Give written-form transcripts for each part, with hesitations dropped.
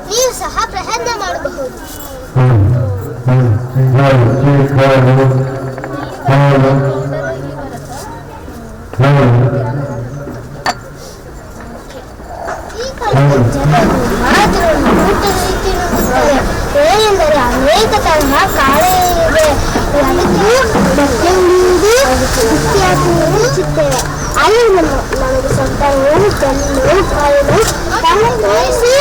ನೀವು ಸಹ ಪ್ರಯತ್ನ ಮಾಡಬಹುದು. ಏನೆಂದರೆ ಅನೇಕ ತರಹ ಕಾಳೆ ಇದೆ. ಮುಚ್ಚುತ್ತೇವೆ. ಅಲ್ಲಿ ನಮಗೆ ಸ್ವಲ್ಪ ನೋವು ಕೆಮ್ಮು ಕಾಯಿಲೆ ತೋರಿಸಿ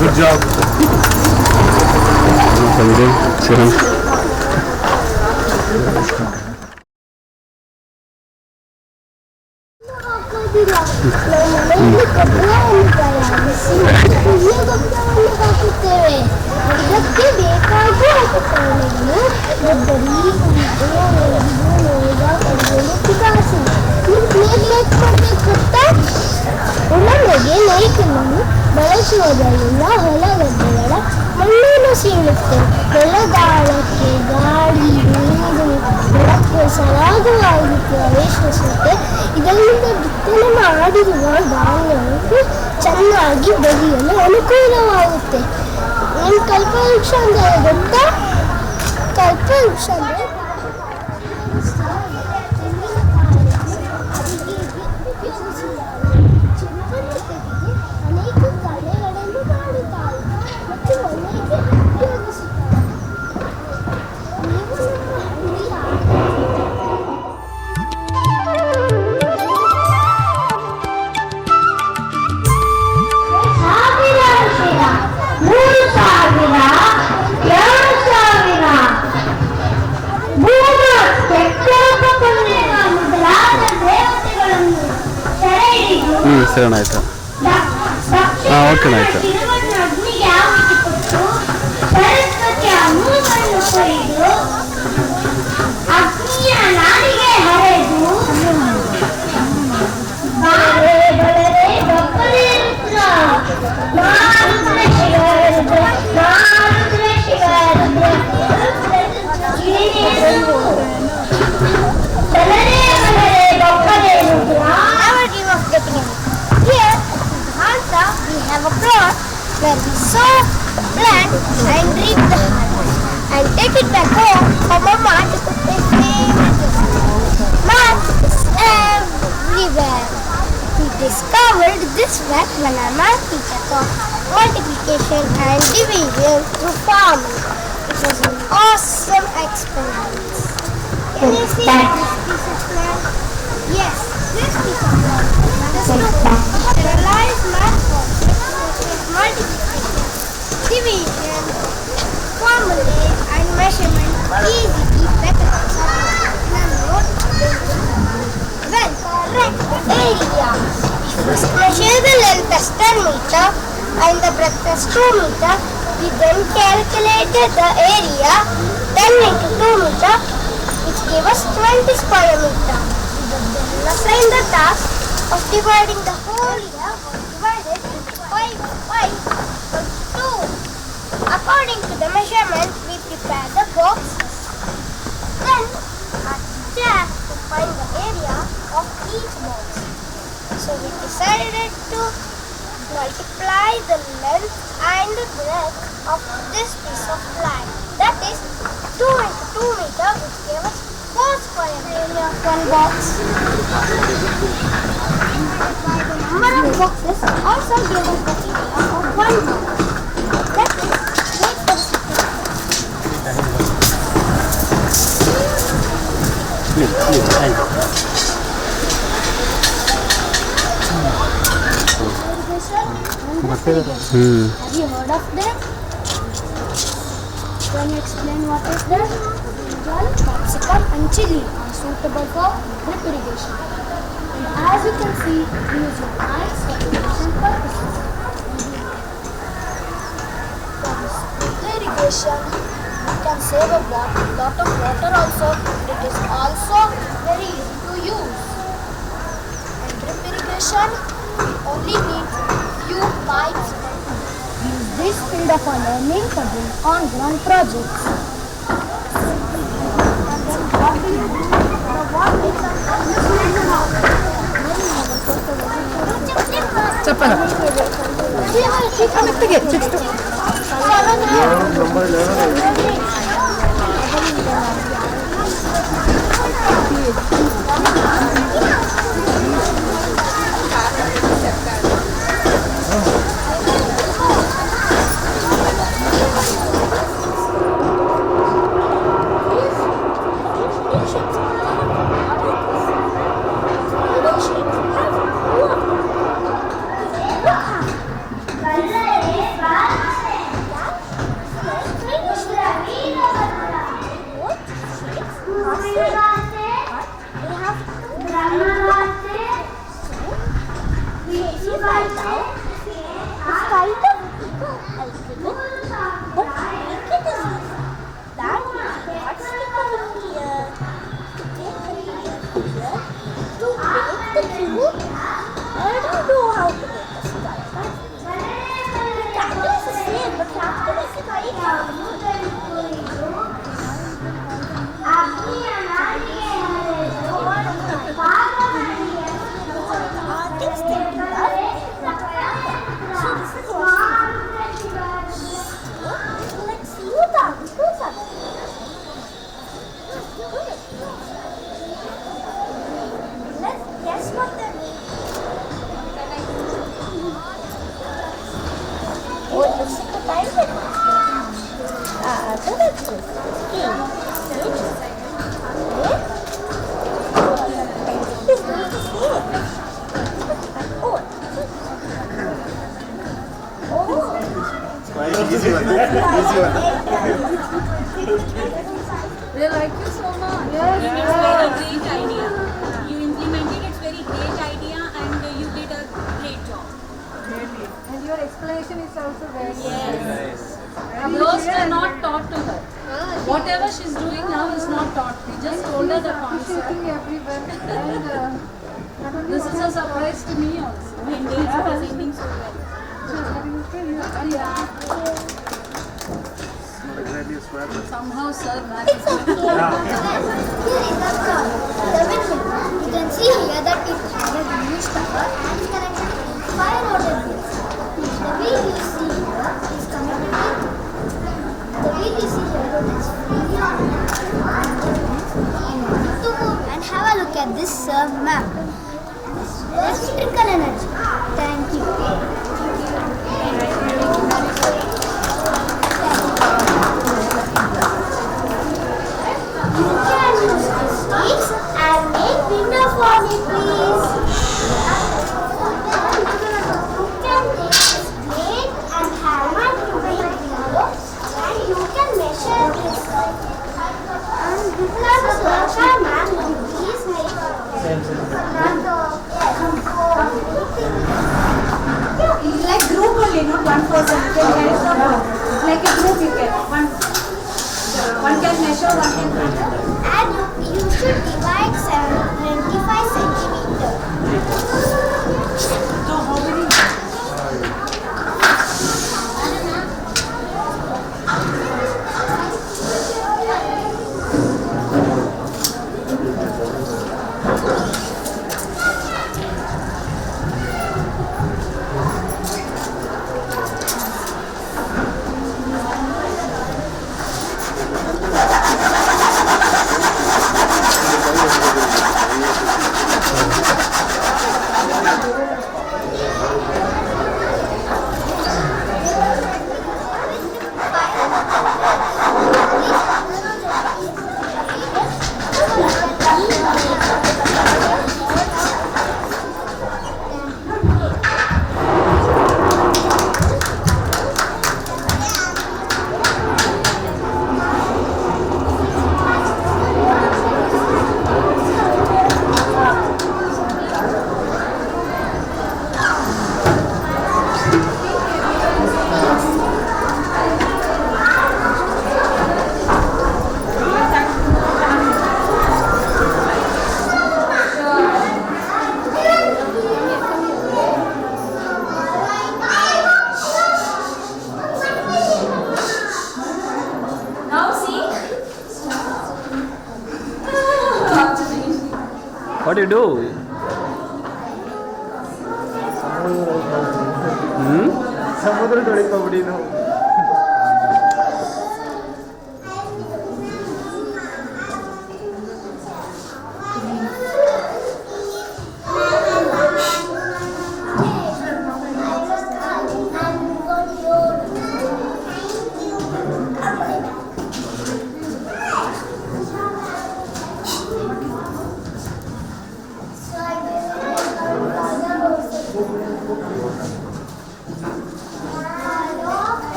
Good job. ಹಾಕುತ್ತೇವೆ. ಇದಕ್ಕೆ ಬೇಕಾಗಿ ಉಲ್ಲಂಘೆಗೆ ಲೇಖನವನ್ನು ಬಳಸುವುದರಿಂದ ಹೊಲಗದ್ದೆಗಳ ಮಣ್ಣನ್ನು ಸೀಳುತ್ತೆ. ಹೊಲದಾಳಕ್ಕೆ ಗಾಳಿ ನೀರು ಬೆಳಕು ಸರಾಗವಾಗಿ ಪ್ರವೇಶಿಸುತ್ತೆ. ಇದರಿಂದ ಬಿತ್ತನೆ ಮಾಡಿರುವ ಧಾನ್ಯವು ಚೆನ್ನಾಗಿ ಬೆಳೆಯಲು ಅನುಕೂಲವಾಗುತ್ತೆ. ನಿಮ್ಮ ಕಲ್ಪವೃಕ್ಷ ಅಂದರೆ ಗೊತ್ತಾ? ಕಲ್ಪವೃಕ್ಷ ಅಂದರೆ ಸರಿ ಆಯ್ತು. ಓಕೆ ಆಯ್ತು. where we sow, plant and reap the harvest and take it back home for Mama to cook their favorite recipe. Math is everywhere. We discovered this fact when our math teacher taught multiplication and division through farming. It was an awesome experiment. Can you see this piece of land? Yes, this piece of land. Realize math multiplication, division, formulae and measurement easily better in a note. Well, correct area. If we measure the length as 10 meter and the breadth as 2 meter, we then calculated the area 10 into 2 meter, which gave us 20 square meter. We then assigned the task of dividing the whole area divided into 5 by 2. According to the measurement, we prepare the boxes. Then, ask Jack to find the area of each box. So we decided to multiply the length and the breadth of this piece of land. That is 2 into 2 meter, which gave us 4 square area of one box. By the number of boxes also gave us the area of one box. That is, wait for the Have you heard of that? Can you explain what is that? Well, capsicum and chili are suitable for drip irrigation. And as you can see, we use lines for irrigation purposes. For drip irrigation, you can save a lot of water also. It is also very easy to use. And drip irrigation, we only need few pipes. Use this field of our learning for doing on-ground projects. And then what do you do? The what Easy one. They like you so much. It's very great idea. You implemented it's very great idea and you did a great job. And your explanation is also very Yes. Those are not taught to her. Whatever she's doing now is not taught. We just told her the concept. Everywhere. And this is a surprise to me also. And they are presenting so well. Somehow, sir, managed. Here is the curve, the windmill. You can see here that it has a huge tower and is connected with 5 rotor wheels. The wheel you see here is connected with the wheel you see here rotates freely on to move and have a look at this map. Electrical energy. Thank you. You can use the sticks and make window for me, please. You can take this plate and hammer to make window, and you can measure this. And this is a circle, ma'am. Please make It's like group only, not one person. You can measure it's like a group you can. One can measure, one can measure. and you should divide 25 centimeters. So how many? you do? ಸಮುದ್ರ ತೊಳಿಕೊಬಿಡಿ ನಾವು.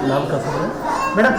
लाभ का सब madam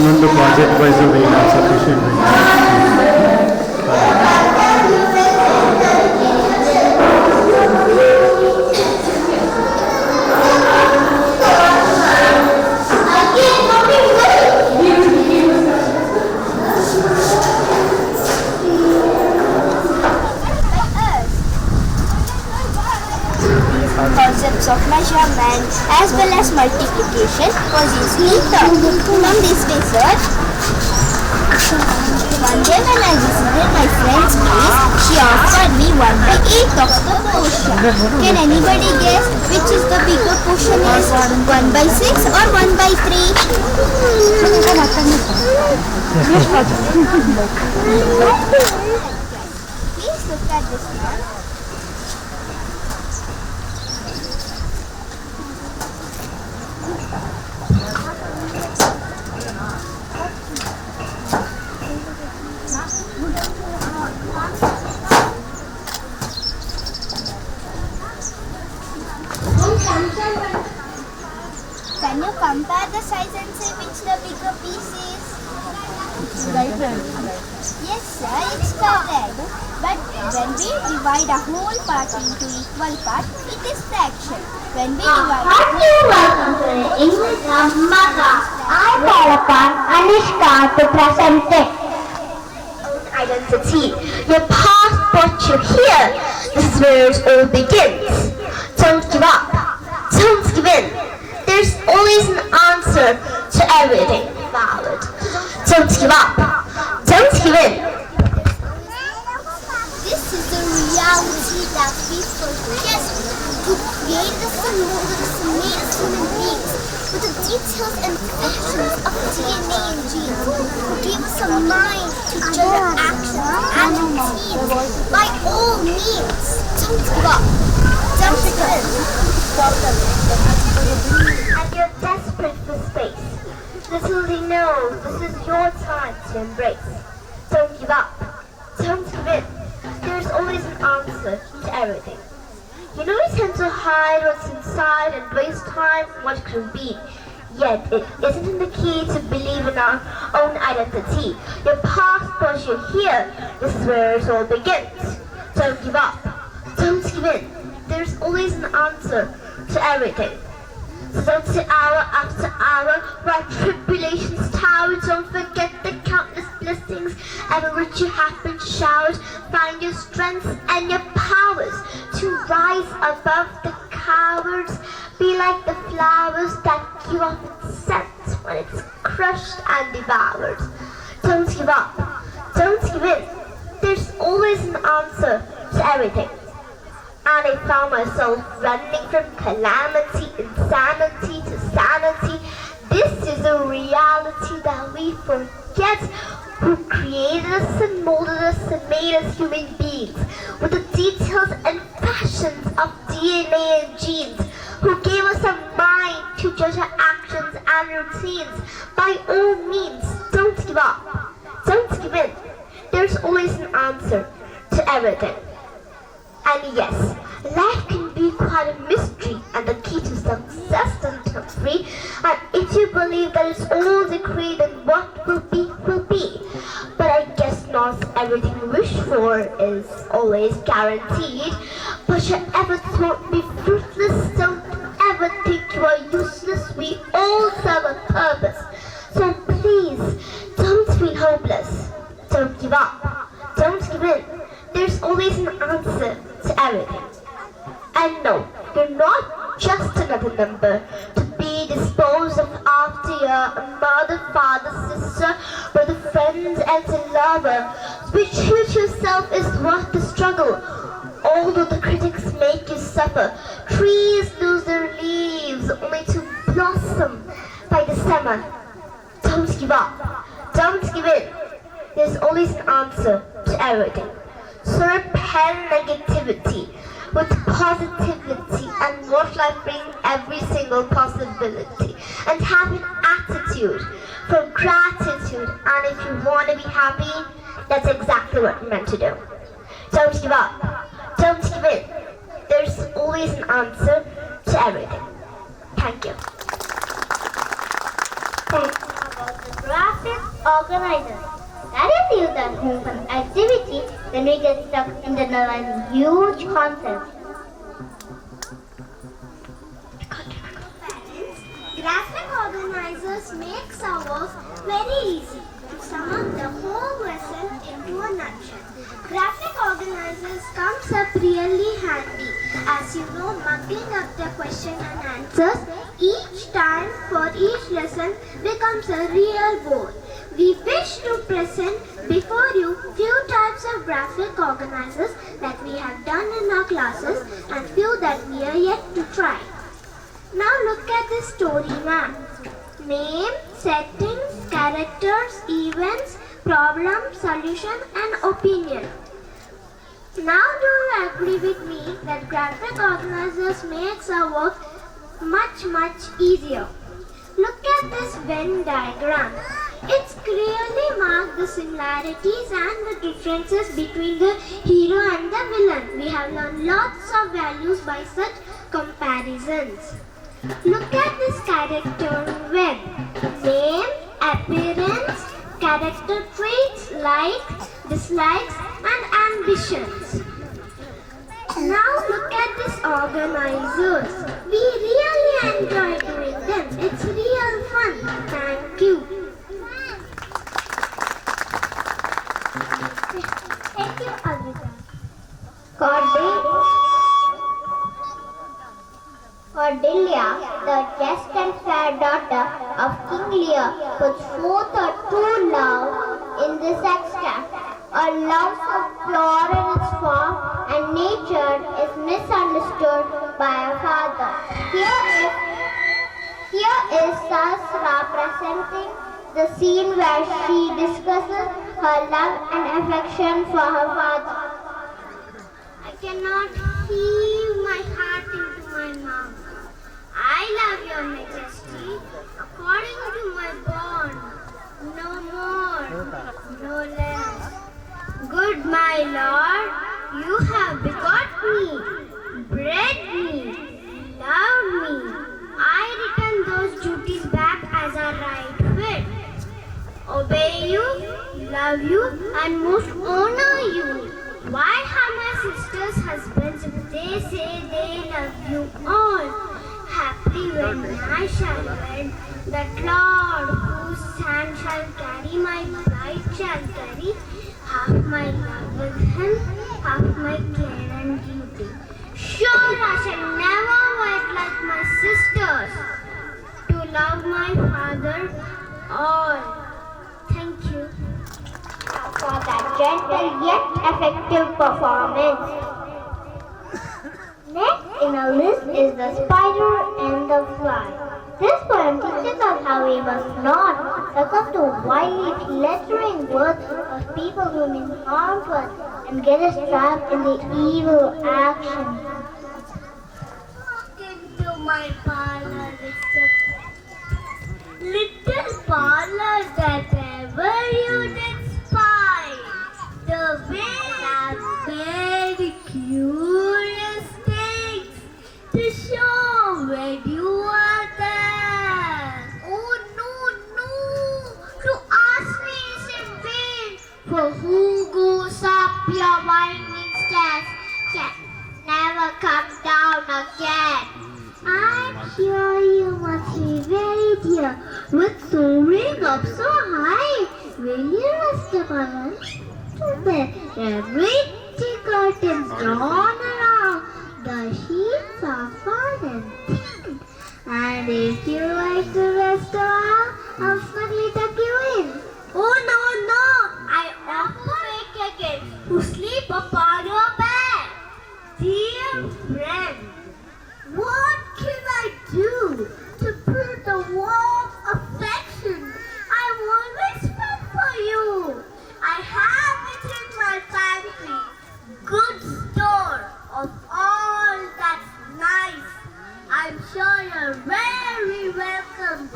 ಇನ್ನೊಂದು project wise ಇಲ್ಲ sufficient Concepts of measurement as well as multiplication was easily taught. From this research, one day when I visited my friend's place, she offered me 1/8 of the portion. Can anybody guess which is the bigger portion is? 1/6 or 1/3? Please look at this one. Can you compare the size and say which the bigger piece is? Yes sir, it's correct. But when we divide a whole part into equal parts, it is fraction. When we divide Welcome to the English Grammar class. I'm Balapan Anushka to present it. Identity. Your past brought you here. This is where it all begins. Don't give up. Don't give in. There's always an answer to everything. Valid. Don't give up. Don't give in. this is the reality that we forget to create the symbols made us human beings with the details and factions of DNA and genes who give us a mind to judge our actions and routines. By all means, don't give up. Don't give in. And you're desperate for space. Little they know this is your time to embrace. Don't give up. Don't give in. There's always an answer to everything. You know we tend to hide what's inside and waste time on what could be. Yet it isn't the key to believe in our own identity. Your past brought you here. This is where it all begins. Don't give up. Don't give in. There's always an answer to everything. So don't sit hour after hour while tribulations tower. Don't forget the countless blessings ever which you have been showered. Find your strength and your powers to rise above the cowards. Be like the flowers that give off its scent when it's crushed and devoured. Don't give up. Don't give in. There's always an answer to everything. And I found myself running from calamity, insanity to sanity. This is a reality that we forget. Who created us and molded us and made us human beings with the details and fashions of DNA and genes. Who gave us a mind to judge our actions and routines. By all means, don't give up. Don't give in. There's always an answer to everything. And yes, life can be quite a mystery and the key to success doesn't come free. And if you believe that it's all decreed, then what will be, will be. But I guess not everything you wish for is always guaranteed. But your efforts won't be fruitless. Don't ever think you are useless. We all serve a purpose. So please, don't feel hopeless. Don't give up. Don't give in. There's always an answer to everything. And no, you're not just another number to be disposed of after your mother, father, sister, brother, friend, and a lover. Which choose yourself is worth the struggle. Although the critics make you suffer, trees lose their leaves only to blossom by December. Don't give up. Don't give in. There's always an answer to everything. So repel negativity with positivity and watch life bring every single possibility. And have an attitude for gratitude. And if you want to be happy, that's exactly what you're meant to do. Don't give up. Don't give in. There's always an answer to everything. Thank you. About the graph graphic organizers. That is used as home for activity, then we get stuck internalizing huge concepts. Graphic organizers makes our work very easy. To sum up the whole lesson into a nutshell, graphic organizers comes up really handy. As you know, mugging up the question and answers each time for each lesson becomes a real bore. We wish to present before you few types of graphic organizers that we have done in our classes and few that we are yet to try. Now look at the story map. Name, settings, characters, events, problem, solution and opinion. Now do you agree with me that graphic organizers makes our work much easier? Look at this Venn diagram. It's clearly marked the similarities and the differences between the hero and the villain. We have learned lots of values by such comparisons. Look at this character web. Name, appearance, character traits, likes, dislikes and ambitions. Now look at these organizers. We really enjoy doing them. It's real fun. Thank you. Thank you, Avita. Cordelia, the just and fair daughter of King Lear, puts forth her true love in this extract. A love so pure in its form and nature is misunderstood by her father. Here is Sasra presenting the scene where she discusses her love and affection for her father. I cannot heave my heart into my mouth. I love your majesty according to my bond, no more, no less. Good my lord, you have begot me, bred me, loved me. I return those duties back as a right fit. Obey you, love you, and most honor you. Why have my sisters' husbands if they say they love you all? Happy when I shall wed, that Lord whose hand shall carry my bride shall carry half my love with him, half my care and duty. Sure, I shall never wed like my sisters, to love my father all. Thank you for that gentle yet effective performance. Next in our list is the spider and the fly. This poem teaches us how we must not succumb to wildly flattering words of people who mean harm to us and get us trapped in the evil actions. Walk into my parlor, little parlor that ever you did spy. The way that very curious things to show when you are there. Oh no, to ask me is in vain. For who goes up your winding stairs can never come down again. I'm sure you must be very dear, with soaring up so high. Will you rest upon us? To bed, there are pretty curtains drawn around. The sheets are fine and thin. And if you like to rest a while, I'll snugly tuck you in. Oh no, I often wake again to sleep upon your bed. Dear friend, what can I do to prove the warm affection I've always felt for you? I have it in my pantry, good store of all that's nice. I'm sure you're very welcome.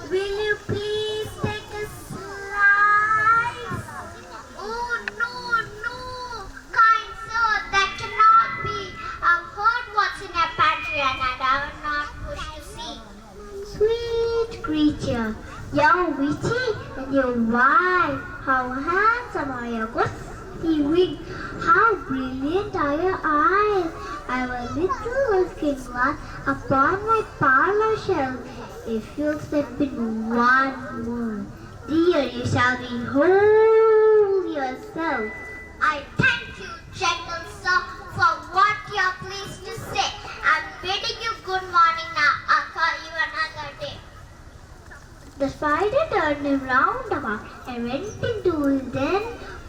Will you please take a slice? Oh no, kind sir, that cannot be. I've heard what's in your pantry and I have not pushed to see. Sweet creature, young witty and your wife. How handsome are your gusty wings, how brilliant are your eyes. I've a little looking glass upon my parlor shelf. If you'll step in one more, dear, you shall behold yourself. I thank you, gentle sir, for what you're pleased to say. I'm bidding you good morning now. I'll call you another day. The spider turned him round about and went into his den,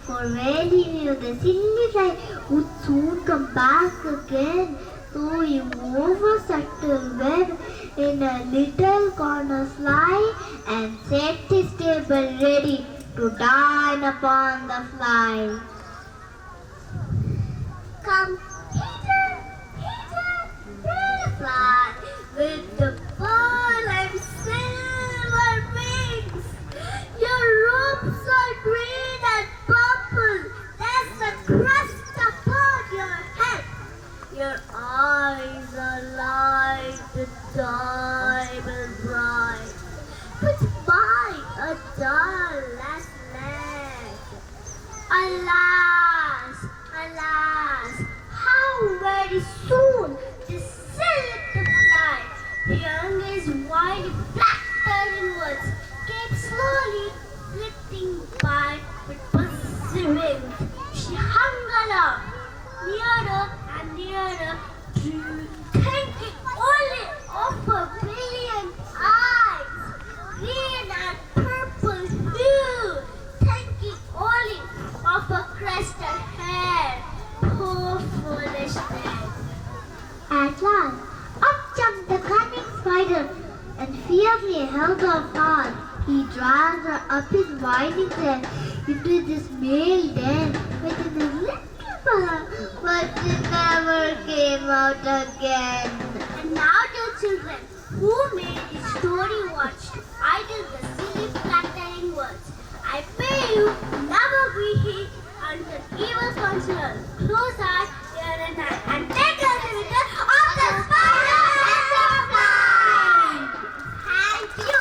for well he knew the silly fly would soon come back again. So he wove a subtle web in a little corner sly and set his table ready to dine upon the fly. Come hither, hither, little fly, with the pearl and silver wings. Your robes are green and purple. There's a crest upon your head. Your eyes are like the diamond bright, but mine are dull as lead. Alas, alas, how very soon this silly fly, young as white blackbird inwards, came slowly flitting by with pussy wings. She hung aloft, nearer and nearer, thinking only of her brilliant eyes, green and purple hue, thinking only of her crested hair. Poor foolish thing. At last, up jumped the cunning spider and fiercely held her fast. He dragged her up his winding tail into this male den within a little fur, but it never came out again. And now, dear children, who made this story watch idle the silly flattering words? I pray you never be hit until evil counselor close our ear and eye and take the river of the spider and the fly. Thank you.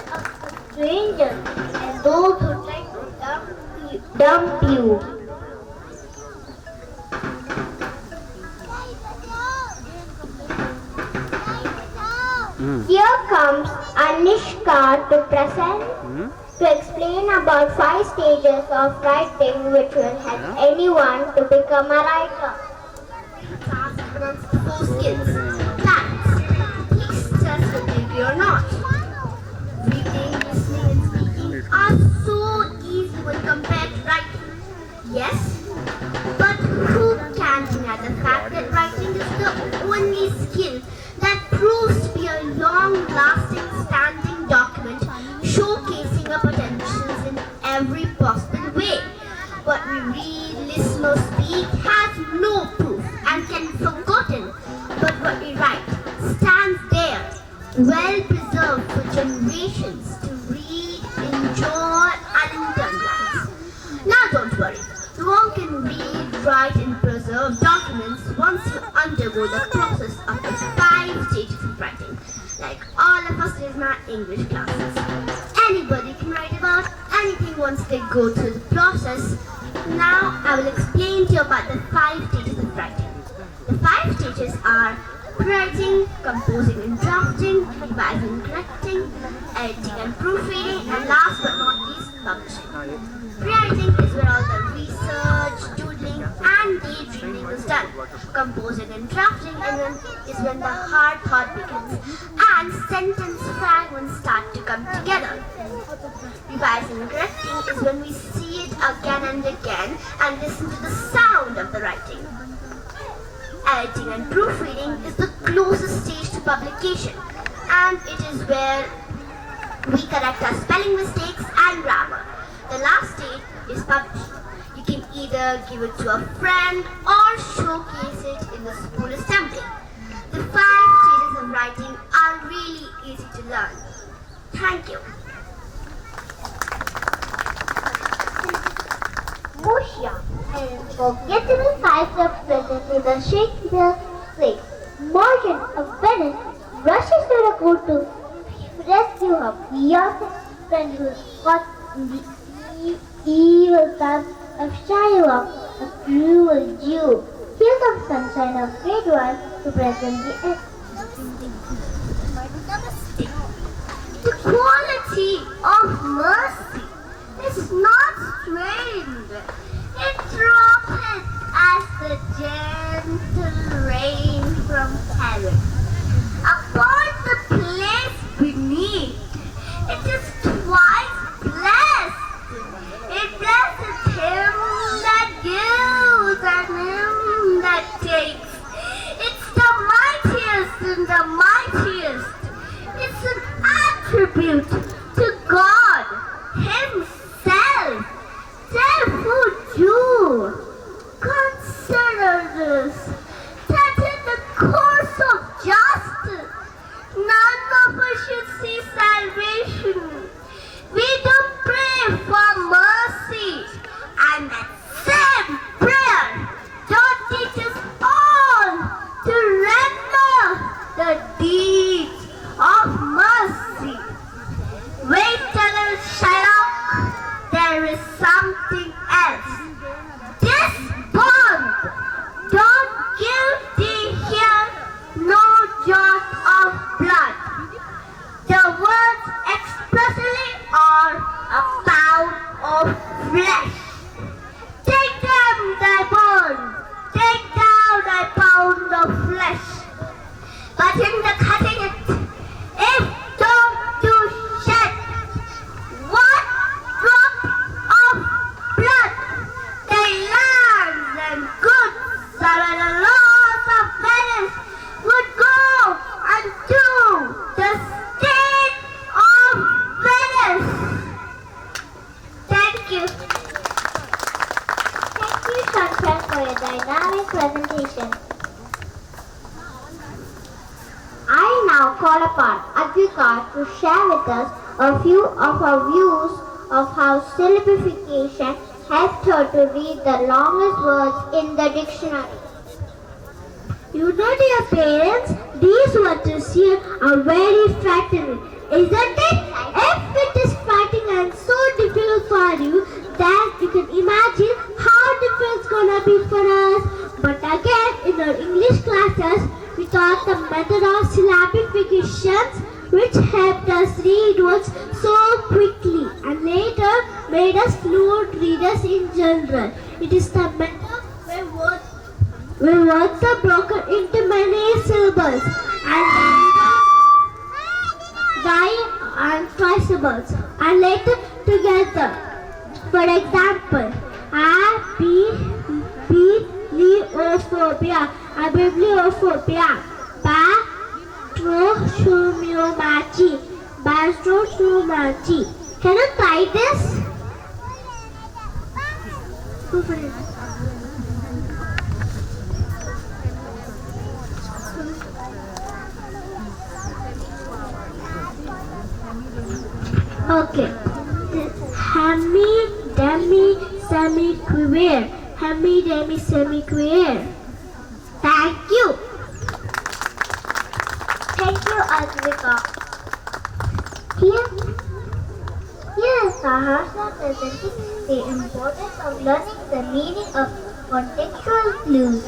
Of the strangers and those who try to dump you. Here comes Anishka to present to explain about 5 stages of writing which will help anyone to become a writer. Task amongst 4 skills. Facts. Please test if you're not. Reading, listening and speaking are so easy when compared to writing. Yes, but who can deny the fact that writing is the only skill that proves to be a long-lasting standing document showcasing our potentials in every possible way. What we read, listen or speak has no proof and can be forgotten, but what we write stands there, well preserved for generations to read, enjoy and internalize. Now don't worry, you all can read, write and preserve documents once you undergo the process of the 5 stages of writing, like all of us in our English classes. Anybody can write about anything once they go through the process. Now I will explain to you about the 5 stages of writing. The 5 stages are writing, composing and drafting, revising and correcting, editing and proofreading, and last but not least, publishing. Writing is where all the research, doodling and daydreaming is done. Composing and drafting is when the hard thought begins and sentence fragments start to come together. Revising and correcting is when we see it again and again and listen to the sound of the writing. Editing and proofreading is the closest stage to publication, and it is where we correct our spelling mistakes and grammar. The last stage is publishing. You can either give it to a friend or showcase it in the school assembly. The 5 stages of writing are really easy to learn. Thank you. Moshia, an unforgettable five-step present in the Shakespeare play. Merchant of Venice rushes to the court to rescue her chaotic friend who is caught in the evil clutches of Shylock, a cruel Jew. Here comes Sunshine, a great one, to present the end. The quality of mercy is not strained. It droppeth as the gentle rain from heaven upon the place beneath. It is twice blessed. It blesseth him that gives and him that takes. It's the mightiest and the mightiest. It's an attribute to God Himself. Therefore, do consider this, that in the course of justice, none of us should see salvation. We do pray for mercy, and that same prayer don't teach us all to render the deeds of mercy. Wait till it's Shylock, there is something else. This bond don't give thee here no jot of blood. The words expressly are a pound of flesh. Take them thy bone, take down thy pound of flesh. But in the cutting it, if don't you shed one drop of blood, thy lands and goods under the laws of Venice would go unto the state of Venice. Thank you. Thank you, Sunshine, for your dynamic presentation. I now call upon Advika to share with us a few of her views of how syllabification helped her to read the longest words in the dictionary. You know, dear parents, these words here are very frightening, isn't it? If it is frightening and so difficult for you, then you can imagine how difficult it's gonna be for us. But again, in our English classes, we taught the method of syllabifications, which helped us read words so quickly and later made us fluent readers in general. It is the method where words are broken into many syllables and and trisyllables and later together. For example, bibliophobia, bastroshomiyomachi. Can you try this? Go for it. Okay. Hemi, demi, semi-queer. Thank you. Thank you, Advika. Here is Saharsha presenting the importance of learning the meaning of contextual clues.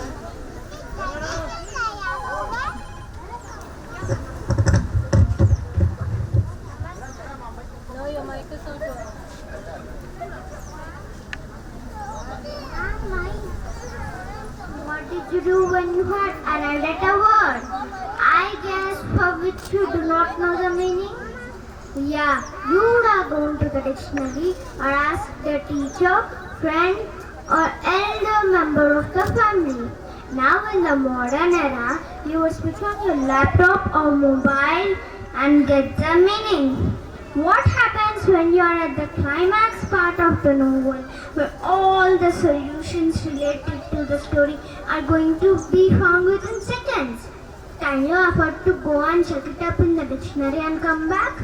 No, your mic is not working. What did you do when you heard an letter word? I guess for which you do not know the meaning? Yeah, you would have gone to the dictionary or asked the teacher, friend or elder member of the family. Now in the modern era, you would switch on your laptop or mobile and get the meaning. What happens when you are at the climax part of the novel, where all the solutions related to the story are going to be found within seconds? Can you afford to go and check it up in the dictionary and come back?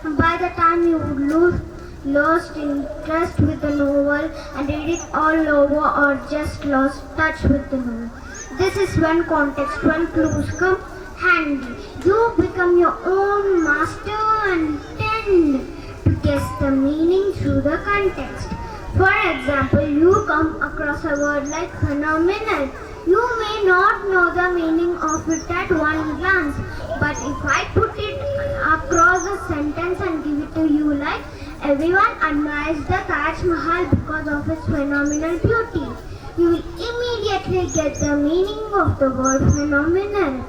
By the time you would lost interest with the novel and read it all over, or just lost touch with the novel. This is when contextual clues come handy. You become your own master the meaning through the context. For example, you come across a word like phenomenal. You may not know the meaning of it at one glance, but if I put it across a sentence and give it to you like, everyone admires the Taj Mahal because of its phenomenal beauty, you will immediately get the meaning of the word phenomenal.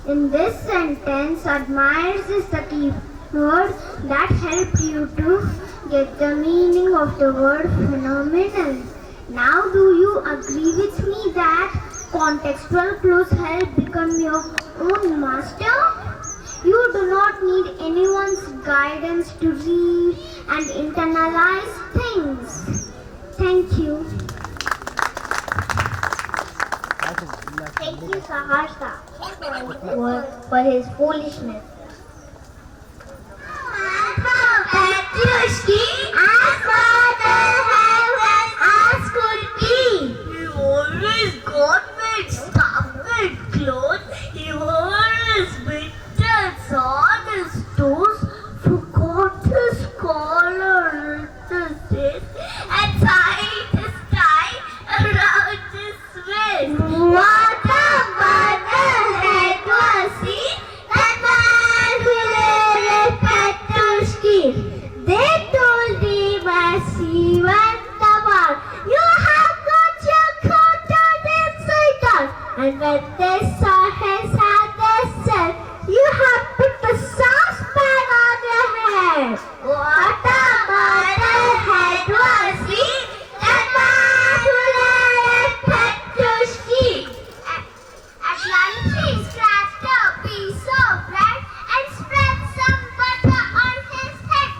In this sentence, admires is the key word that helped you to get the meaning of the word phenomenal. Now, do you agree with me that contextual clues help become your own master? You do not need anyone's guidance to read and internalize things. Thank you. Thank you, Saharsha, for his foolishness. As Father Heaven as could be. He always got with stuff with clothes. He always bit us on his toes. Forgot his collar with his head and tied his tie around his waist. What a mother head was he, that man who lived at Petushki. They told him as he went about, you have got your coat on inside out. And when they saw his hat, they said, you have put a saucepan on your head. What a mother head was he, that man who lived at Petushki. At lunch he scratched a piece of bread and spread some butter on his head.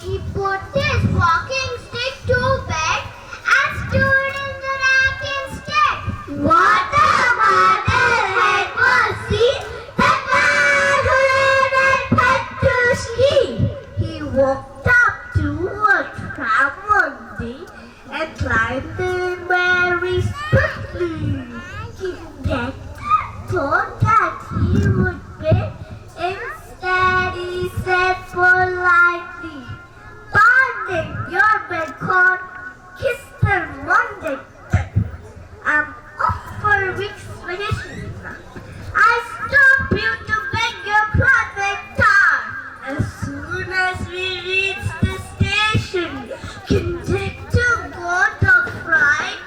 He put his walking stick to bed and stood in the rack instead. What a mother head was he, that man who lived at Petushki. He walked up to a tram one day and climbed in very swiftly. He then thought that he would pay. Instead he said politely, pardon your bed cord, Mr. Monday. I'm off for a week's vacation. I stop you to beg your private car. As soon as we reached the station, conductor got a fright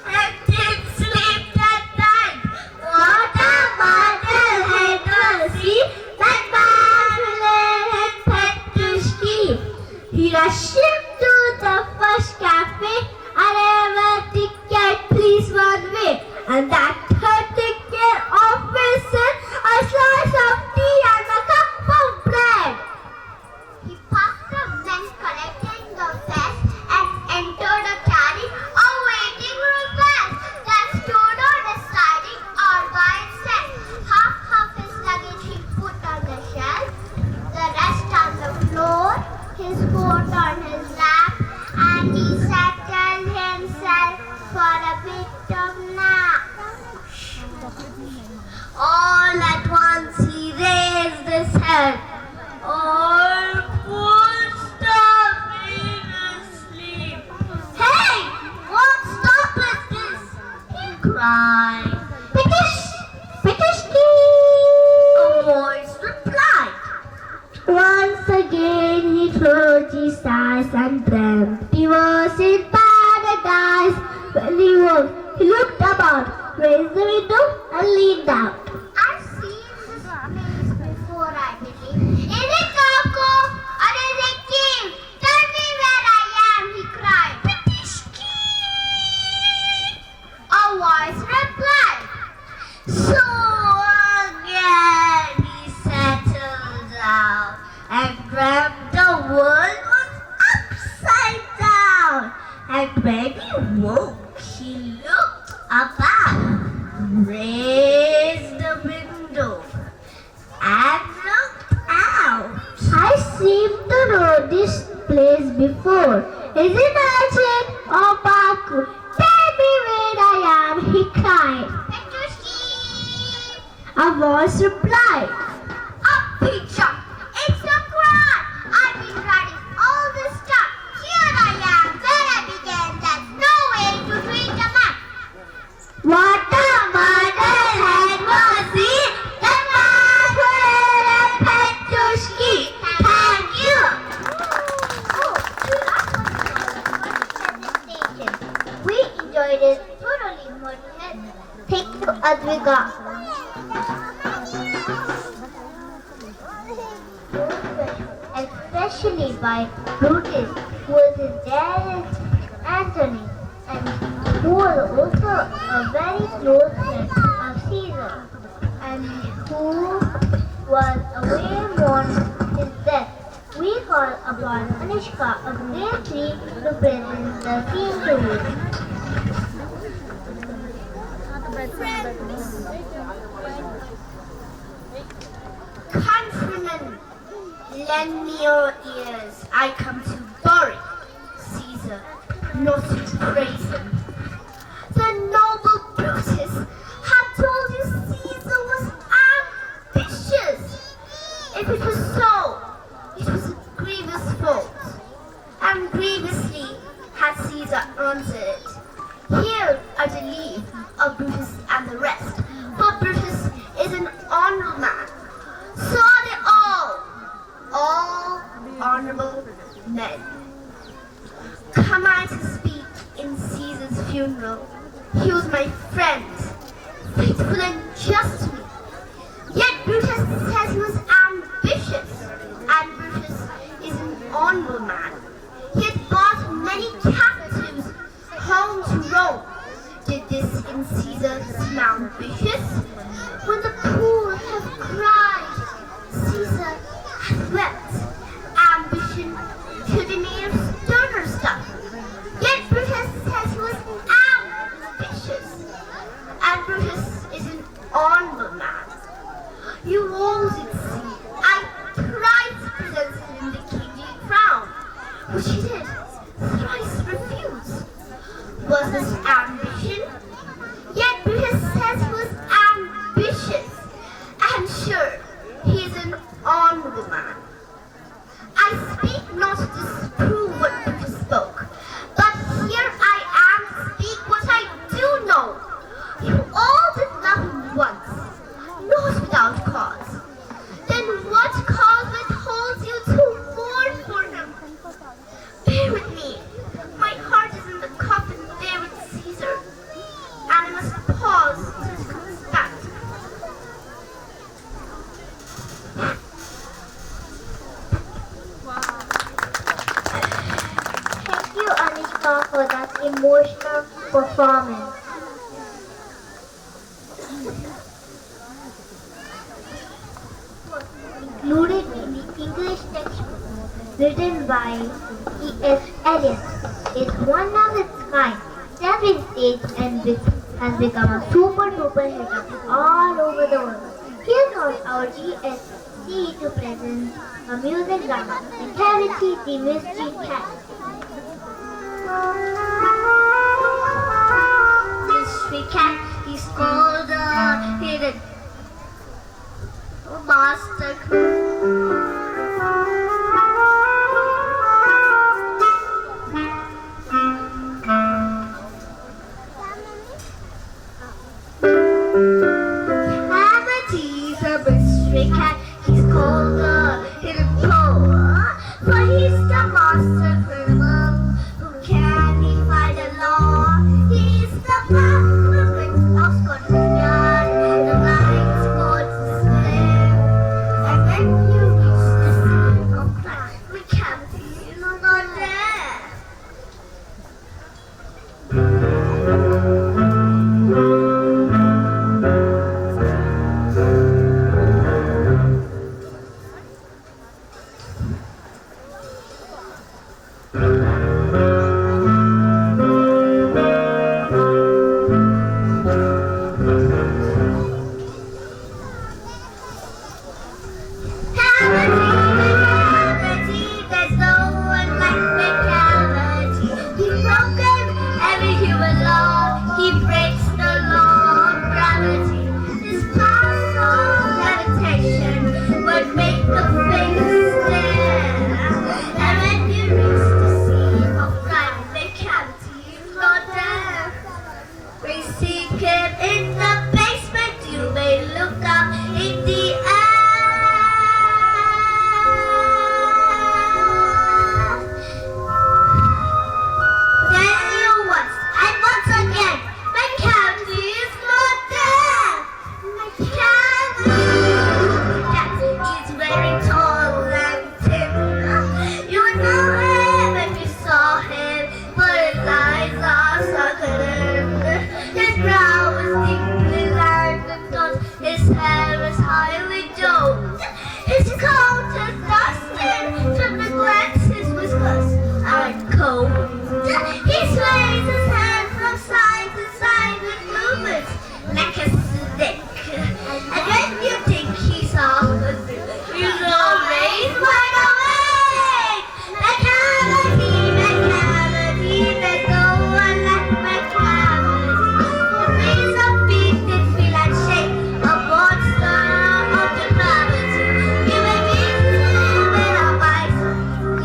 and didn't sleep that night. What a mother head was he, that man who lived at Petushki. He rushed to the first cafe and ever ticket, please one way. And that her ticket officer a slice of tea and a cup of bread. He passed up then collecting the fare and entered a carriage or waiting room bag that stood on the siding all by itself. Half of his luggage he put on the shelf, the rest on the floor, his coat on his lap, and he settled himself for a bit of nap. All at once he raised his head. All full stop in his sleep. Hey! What stop is this? He cried. Petushki! A voice replied. Once again he closed his eyes and dreamt he was in paradise. When he woke, he looked about, raised the window and leaned out. I've seen this place before, I believe. Is it Coco or is it King? Tell me where I am, he cried. Petushki! A voice replied. So again he settled down and dreamt the world was upside down. And when he woke, he looked about, raised the window, and looked out. I seem to know this place before. Is it Arjun or Baku? Tell me where I am, he cried. Petushki! A voice replied. Up he jumped. It's a crowd. especially by Brutus, who was his dad Antony, and who was also a very close friend of Caesar, and who was away mourned his death. We call upon Anushka of Grade 3 to present the scene to you. Countrymen, lend me your ears. I come to bury Caesar, not to praise him. The noble Brutus had told you Caesar was ambitious. If it was so, it was a grievous fault, and grievously had Caesar answered it. Here are the leave of Brutus and the rest, for Brutus is an honorable man. So are they all honorable men. Come I to speak in Caesar's funeral. He was my friend, faithful and just to me. Yet Brutus says he was ambitious, and Brutus is an honorable man. He had brought many captives home to Rome. Did this in Caesar seem ambitious? When the poor have cried, Caesar has wept. Ambition should be made of sterner stuff. Yet Brutus says he was ambitious, and Brutus is an honorable man. You all did see, I thrice presented him the kingly crown, which he did thrice refuse. Was this ambition? Yet Brutus says he was ambitious, and sure, he is an honorable man. I speak not to disprove what Brutus spoke, but here I am to speak what I do know. You all did love him once, not without cause. Then what cause withholds you to mourn for him? Bear with me. My heart is in the coffin there with Caesar, and I must pause till it comes back. Thank you, Anushka, for that emotional performance. Included in the English textbook written by E.S. Eliot, is one of its kind that in States and has become a super duper hit all over the world. Here comes our GSC to present a music drama, Inheritly the Mystery Cat. Mystery Cat is called the hidden master. He's a mystery cat. He's called the hidden poet, for he's the master criminal who can't defy the law. He's the black prince of Scotland Yard, the blind Scots slave. And when you reach the scene of crime, we can't see you not there. hair is highly domed. His coat is dusted from the glance his whiskers are combed. He sways his hand from side to side with movements like a snake. And when you think he's off, he's always wide awake. Macavity, there's no one like Macavity. His of feet that feel like shape, a monster of depravity. You may meet him in a vice,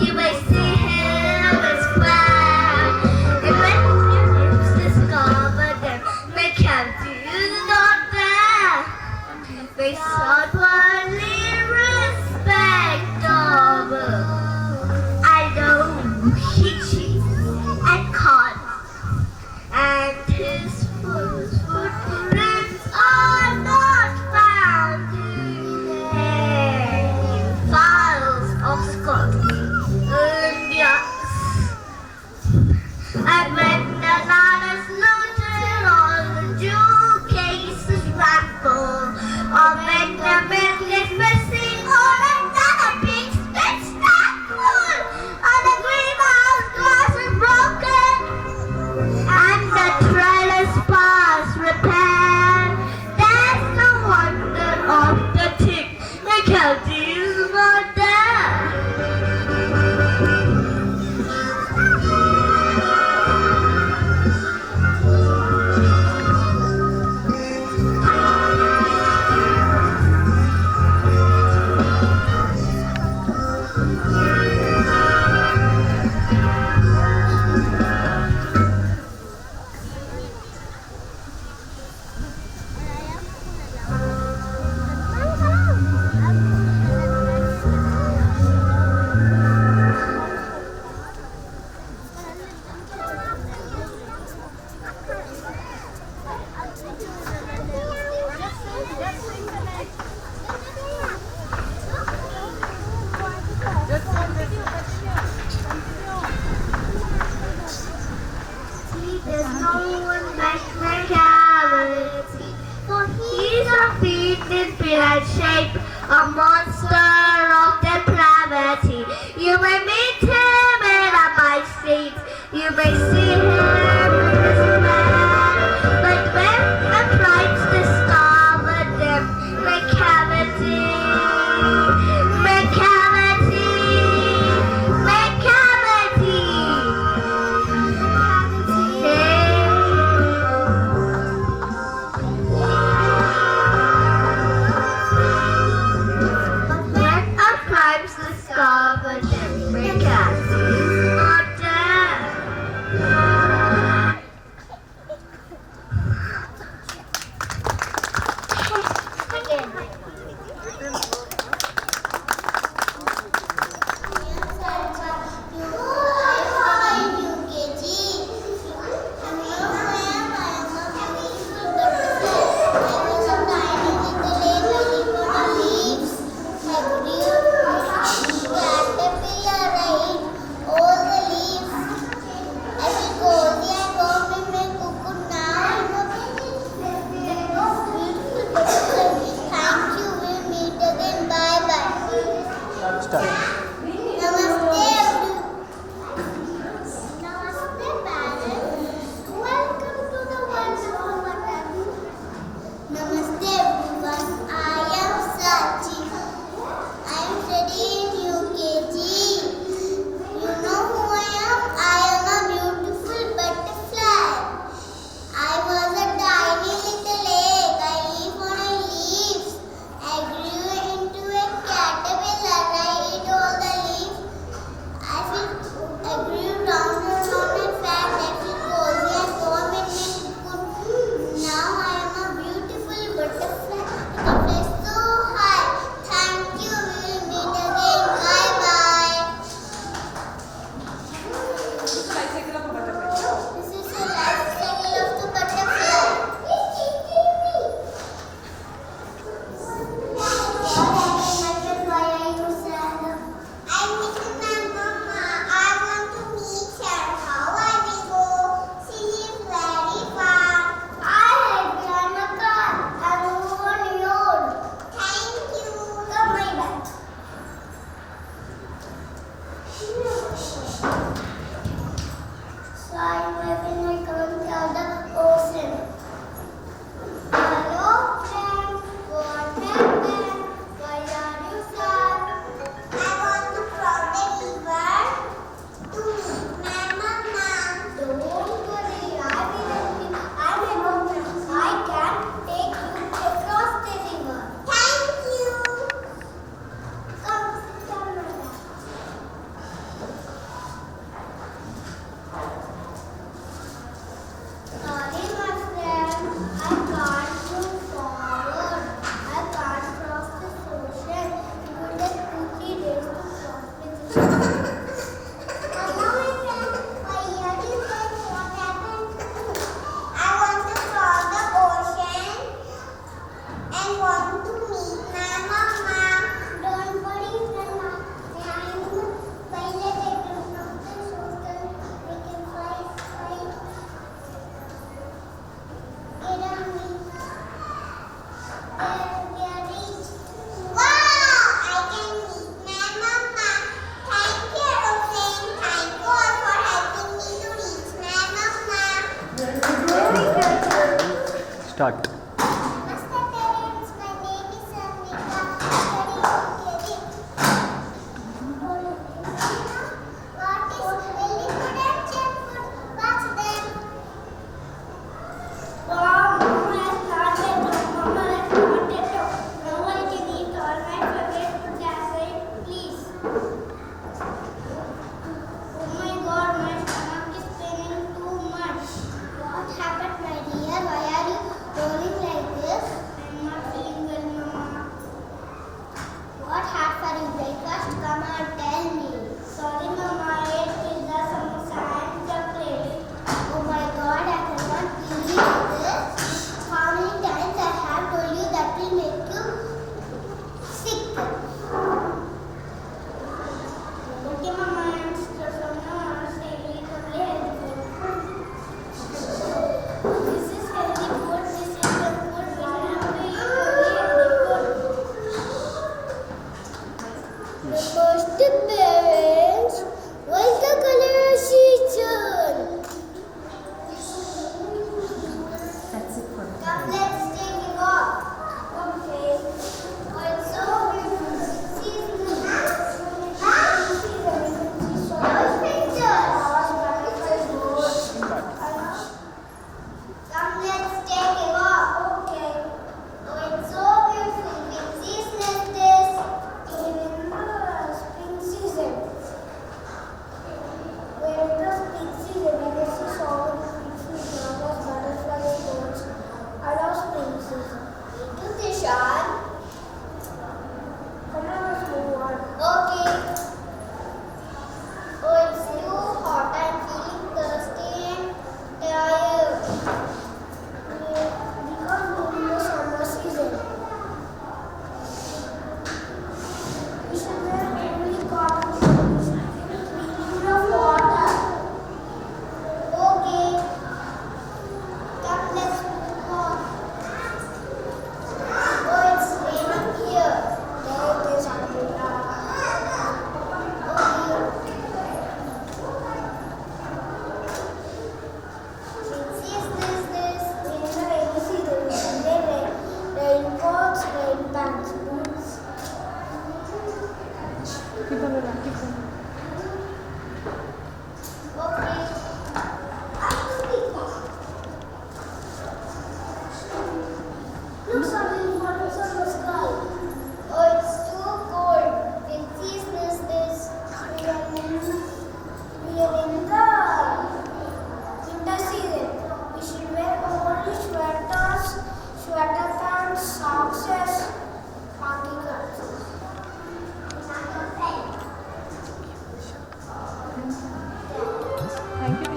you may see him in square. And when your lips discover them, Macavity is not there. They outwardly respectable. I know he cheats and cons, and his footprints are not found in files of Scotland Yards. And when the land is looted, all the jewel cases rattle. Or make the business missing, or another big spit full. Or the greenhouse glass is broken, and the trellis bars repaired. That's the wonder of the thing. Macavity is not there. There's no one like Macavity, for he's a beaten pillar shape, a monster of depravity. You may meet him in a by street, you may see him in his bed, but when the tribes discover them, Macavity, Macavity, Macavity. When a crime's discovered, Macavity is not there. Start. Namaste parents, my name is Anika. What is very good and junk food? What's them? Wow, Mama has started. Mama has potato. No one can eat all my favorite food as well, please. Oh my God, my stomach is paining too much. What happened, my dear? Why are you rolling like this? I'm not feeling well, Mama. What had for your breakfast? Come on, tell me. Sorry, Mama. I ate pizza, samosa, and chocolate. Oh my God, I cannot believe this. How many times I have told you that will make you sick? Okay, Mama. I'm still from now on. Stay really healthy. This is healthy food. This is the food we have to eat. Namaste parents. What's the color of season? That's it for Come, let's take a walk. Okay. Oh, it's so beautiful. Come, let's take a walk. Okay. Oh, it's so beautiful. Which season is this? In the spring season. We're in the spring season. We can see so many beautiful flowers, butterflies, birds. I love spring season. Me too, Tishan. Come on, let's move on. Okay. Oh, it's too hot. I'm feeling thirsty and tired. Because we're in the summer season. We should wear only cotton clothes. We need of water. Okay. Come, let's move on. Oh, it's raining here. There it is, umbrella. Okay. Which season is this? In the rainy season, we should wear raincoats, rain pants, boots. Okay. Look, something bottoms on the sky. Oh, it's too cold. Which season is this? We are in the winter season. We should wear only sweaters, sweater pants, socks, hockey gloves. Thank you.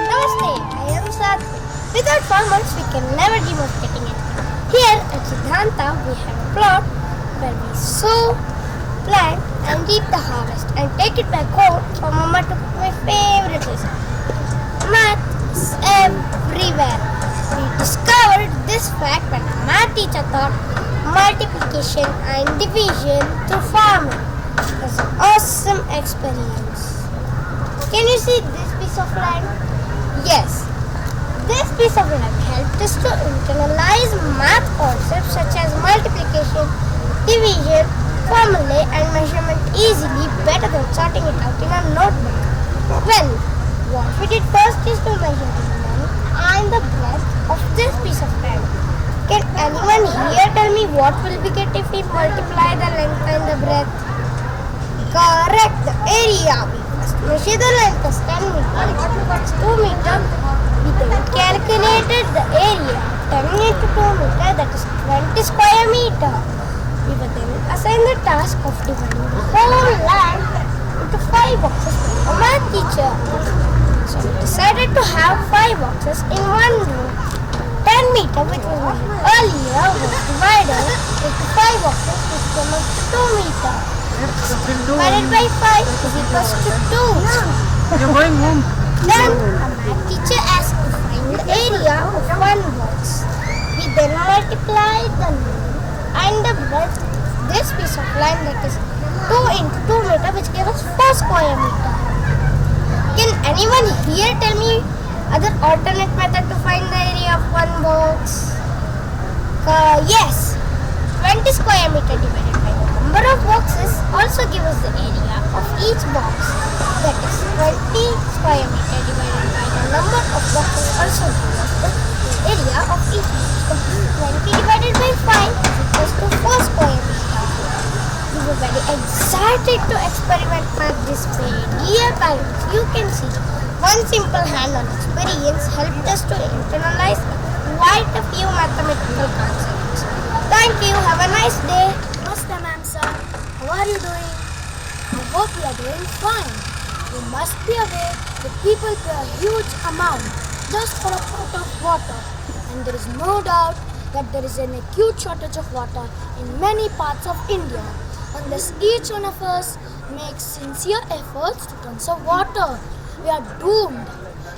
Namaste, I am Sadhvi. Without farmers, we can never dream of getting it. Here at Siddhanta, we have a plot where we sow, plant, and reap the harvest and take it back home for Mama to cook my favorite recipe. Math is everywhere. We discovered this fact when our math teacher taught multiplication and division through farming. It was an awesome experience. Can you see this piece of land? Yes. This piece of land helped us to internalize math concepts such as multiplication, division, formulae and measurement easily, better than sorting it out in a notebook. Well, what we did first is to measure the length and the breadth of this piece of land. Can anyone here tell me what will we get if we multiply the length and the breadth? Correct, the area. We first measure the length as 10 meters, that's 2 meters. We then calculated the area, 10 into 2 meters, that is 20 square meter. We were then assigned the task of dividing the whole land into 5 boxes by a math teacher. So we decided to have 5 boxes in one row. 10 meter, which was measured earlier, was divided into 5 boxes, which came up to 2 meter. divided by 5 is equals to 2. You're going home. Then a math teacher asked to find the area of one box. We then multiplied the length and the breadth of this piece of line, that is 2 into 2 meter, which gave us 4 square meter. Can anyone here tell me other alternate method to find the area of one box? Yes, 20 square meter divided by the number of boxes also give us the area of each box. That is 20 square meter divided by the number of boxes also give us the area of each box. So 20 divided by 5 is equals to 4 square meter. We were very excited to experiment at this way. Dear parents, you can see one simple hand-on experience helped us to internalize quite a few mathematical concepts. Thank you. Have a nice day. Namaste, ma'am, sir. How are you doing? I hope you are doing fine. You must be aware that people pay a huge amount just for a pot of water. And there is no doubt that there is an acute shortage of water in many parts of India. Unless each one of us makes sincere efforts to conserve water, we are doomed.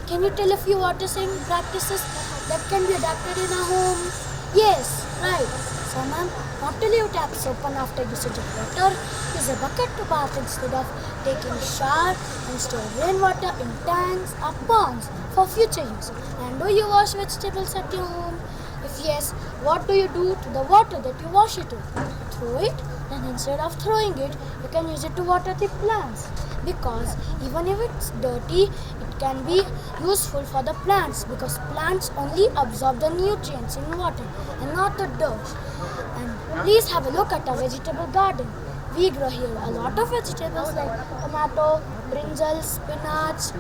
Can you tell a few water saving practices that can be adapted in a home? Yes, right. So, ma'am, not to leave taps open after usage of water. Use a bucket to bath instead of taking a shower, and store rainwater in tanks or ponds for future use. And do you wash vegetables at your home? If yes, what do you do to the water that you wash it with? Throw it? Then instead of throwing it, you can use it to water the plants. Because even if it's dirty, it can be useful for the plants, because plants only absorb the nutrients in water and not the dirt. And please have a look at our vegetable garden. We grow here a lot of vegetables like tomato, brinjal, spinach,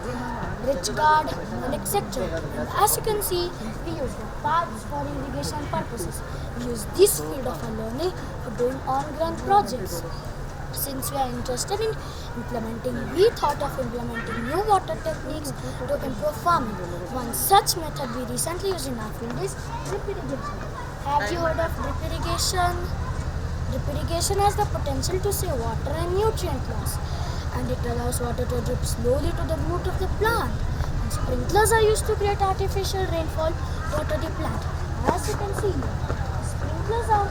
rich gourd, and etc. And as you can see, we use the paths for irrigation purposes. We use this field of our learning for doing on-ground projects. Since we are interested in implementing, we thought of implementing new water techniques to improve farming. One such method we recently used in our field is drip irrigation. Have you heard of drip irrigation? Drip irrigation has the potential to save water and nutrient loss, and it allows water to drip slowly to the root of the plant. And sprinklers are used to create artificial rainfall to water the plant. As you can see here, the sprinklers are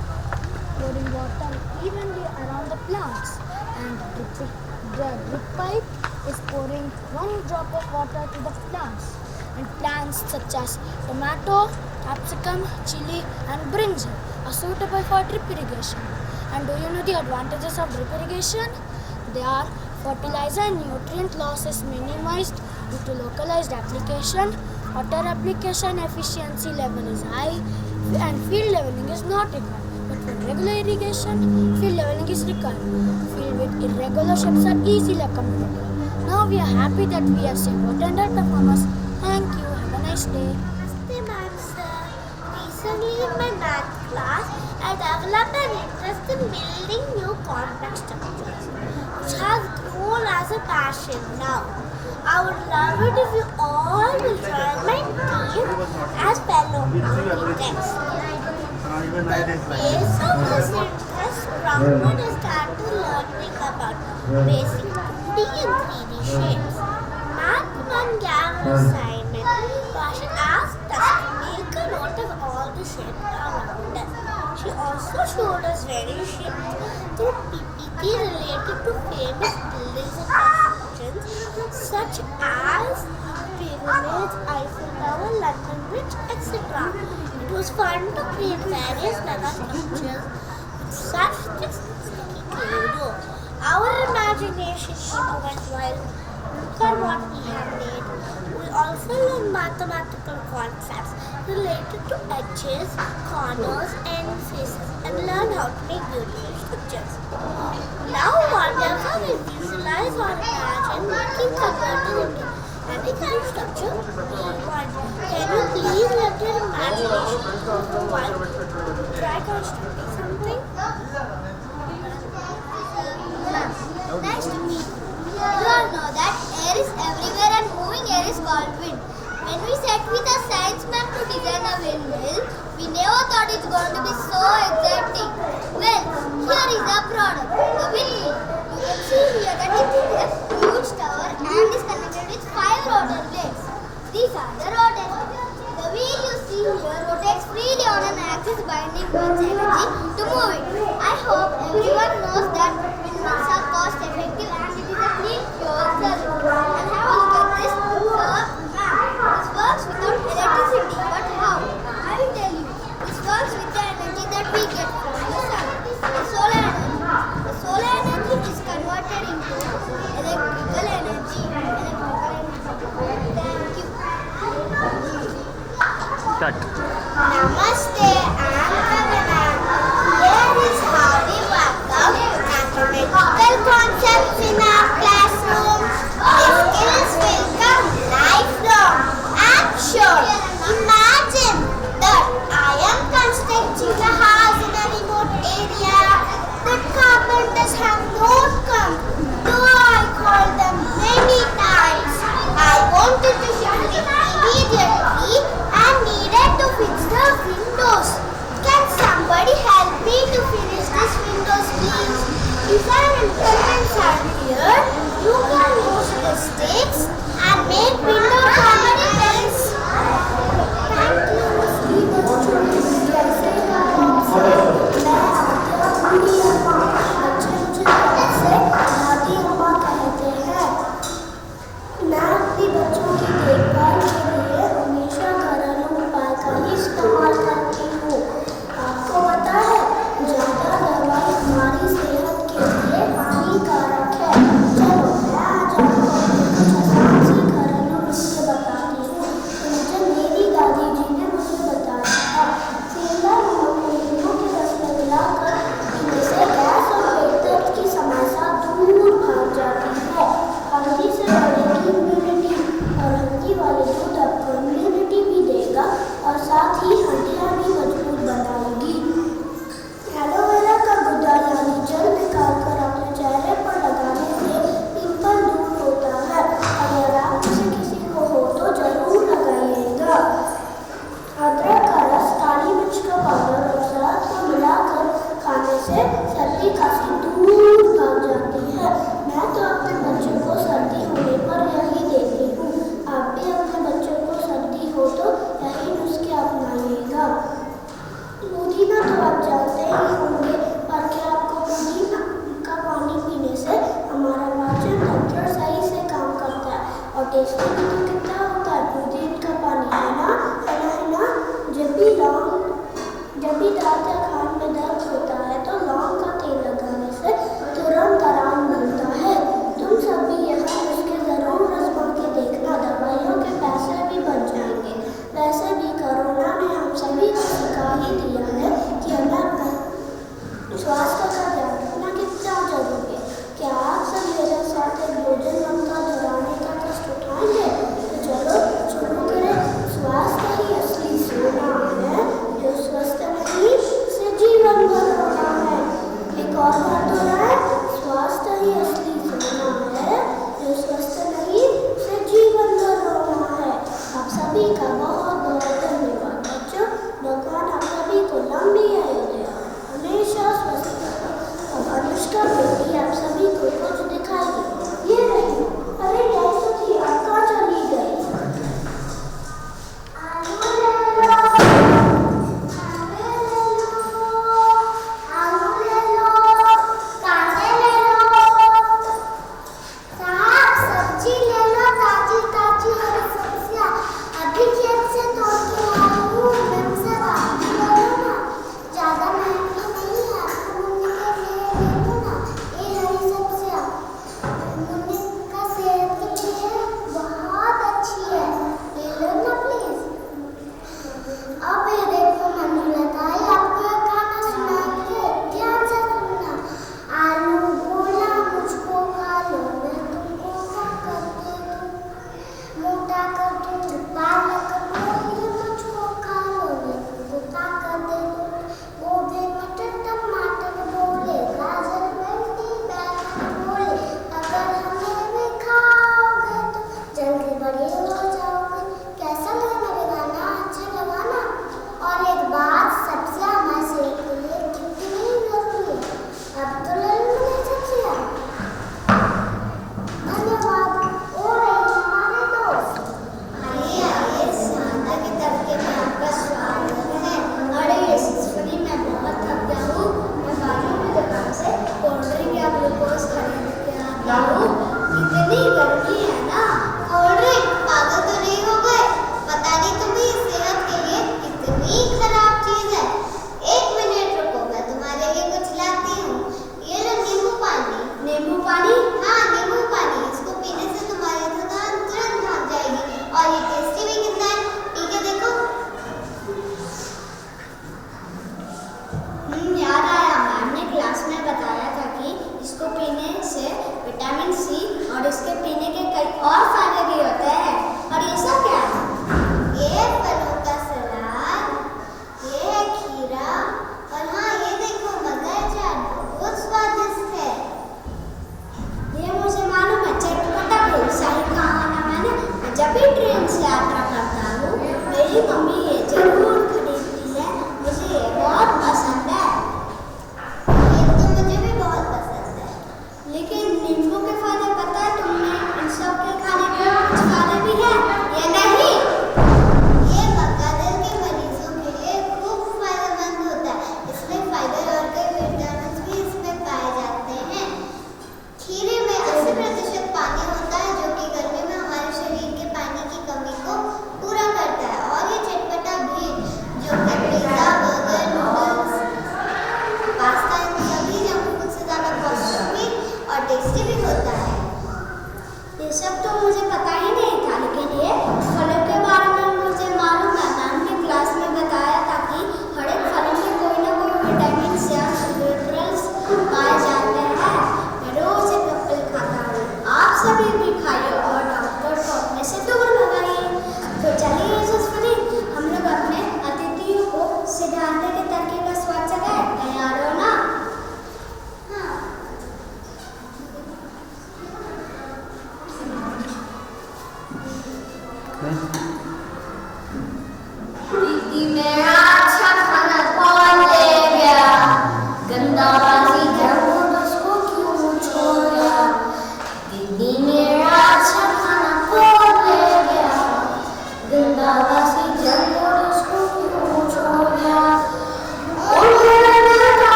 pouring water evenly around the plants, and the drip pipe is pouring one drop of water to the plants. And plants such as tomato, capsicum, chili, and brinjal are suitable for drip irrigation. And do you know the advantages of drip irrigation? They are: fertilizer and nutrient loss is minimized due to localized application, water application efficiency level is high, and field leveling is not required. But for regular irrigation, field leveling is required. Field with irregular shapes are easily accommodated. Now we are happy that we have saved water and helped the farmers. Thank you. Have a nice day. Namaste, ma'am, sir. Recently in my math class, I developed an interest in building new complex structures, which has grown as a passion now. I would love it if you all will join my team as fellow architects. The base of this interest prompted us started learning about basic 2D and 3D shapes. Math 1 gave an assignment. She asked us to make a note of all the shapes around us. She also showed us various shapes through PPT related to famous buildings and constructions such as pyramids, Eiffel Tower, London Bridge, etc. It was fun to create various mega structures with such sticky clay dough. Our imagination went wild. Look at what we have made. We also learn mathematical concepts related to edges, corners, and faces, and learn how to make beautiful structures. Now, whatever we visualize or imagine, we can convert it into any kind of structure we want. Can you please let your imagination go wild? Try constructing something? Nice to meet you. You all know that air is everywhere and moving air is called wind. When we sat with a science man to design a windmill, we never thought it's going to be so exciting. Well, here is our product, the windmill. can see here that it is a huge tower and is connected with 5 rotor blades. These are the rotors. The wheel you see here rotates freely on an axis, binding wind's energy to move it. I hope everyone knows that windmills are cost effective and it is a clean fuel service. And have a look at this. This works without electricity. But how? I will tell you. This works with the energy that we get from the sun. The solar energy. The solar energy is converted into electrical energy. Thank you. Start. Namaste, I'm Kavana. Here is how we work out mathematical concepts in our classroom. These skills will come lifelong. I'm sure. Imagine that I am constructing a house in a remote area. The carpenters have not come, though I called them many times. I wanted to shift it immediately and needed to fix the windows. Can somebody help me to finish these windows, please? Design and comments are here. You can use the sticks and make window combinations. Thank you. मैं अपने बच्चों की देखभाल के लिए हमेशा घरेलू उपाय का ही इस्तेमाल करती हूँ। आपको पता है ज़्यादा दवाई हमारी सेहत के लिए हानिकारक है। चलो मैं आज आपको कुछ आसान सी घरेलू नुस्खे बताती हूँ तो मुझे मेरी दादी जी ने मुझे बताया था। सेंधा नमक को नींबू के रस में मिलाकर पीने से गैस और पेट दर्द की समस्या दूर भाग जाती है। हल्दी से बढ़ेगी इम्यूनिटी और हल्दी वाले दूध आपको इम्यूनिटी भी देगा और साथ ही हड्डियाँ भी मजबूत बनाएगी। एलोवेरा का गुदा यानी जल निकालकर अपने चेहरे पर लगाने से पिंपल दूर होता है। अगर आप किसी को हो तो जरूर लगाइएगा। अदरक का रस, काली मिर्च का पाउडर और शहद को मिलाकर खाने से सर्दी खांसी दूर भाग जाती है। मैं तो अपने बच्चों को सर्दी होने पर यही देती हूँ। आप भी अपने बच्चों को सर्दी हो तो यही नुस्खे अपनाइएगा। पुदीना तो आप जानते ही होंगे, पर क्या आपको पुदीना का पानी पीने से हमारा पाचन तंत्र सही से काम करता है और टेस्टी भी तो कितना होता है पुदीना का पानी, है ना? जब भी दांत या कान में दर्द होता है तो लौंग का तेल लगाने से तुरंत आराम मिलता है। तुम सब भी यह नुस्खे जरूर आजमा के देखना, दवाइयों के पैसे भी बच जाएंगे। वैसे भी कोरोना ने हम सभी को सिखा ही दिया है कि हमें अपना स्वास्थ्य का ध्यान रखना कितना जरूरी है। क्या आप सब मेरे साथ एक भोजन मंत्र दोहराने का कष्ट उठाएंगे? तो चलो शुरू करें। स्वास्थ्य ही असली सोना है, जो स्वस्थ नहीं से जीवन भर रोना है। एक और बार दोहराए, स्वास्थ्य ही असली सोना है, जो स्वस्थ नहीं से जीवन भर रोना है। आप सभी का बहुत बहुत धन्यवाद बच्चों। भगवान आप सभी को लंबी आयु दे, हमेशा स्वस्थ रहो। अब अनुष्का बेटी आप सभी को कुछ दिखाएगी। ये रही। अरे कैसे थी, आप कहाँ चली गई?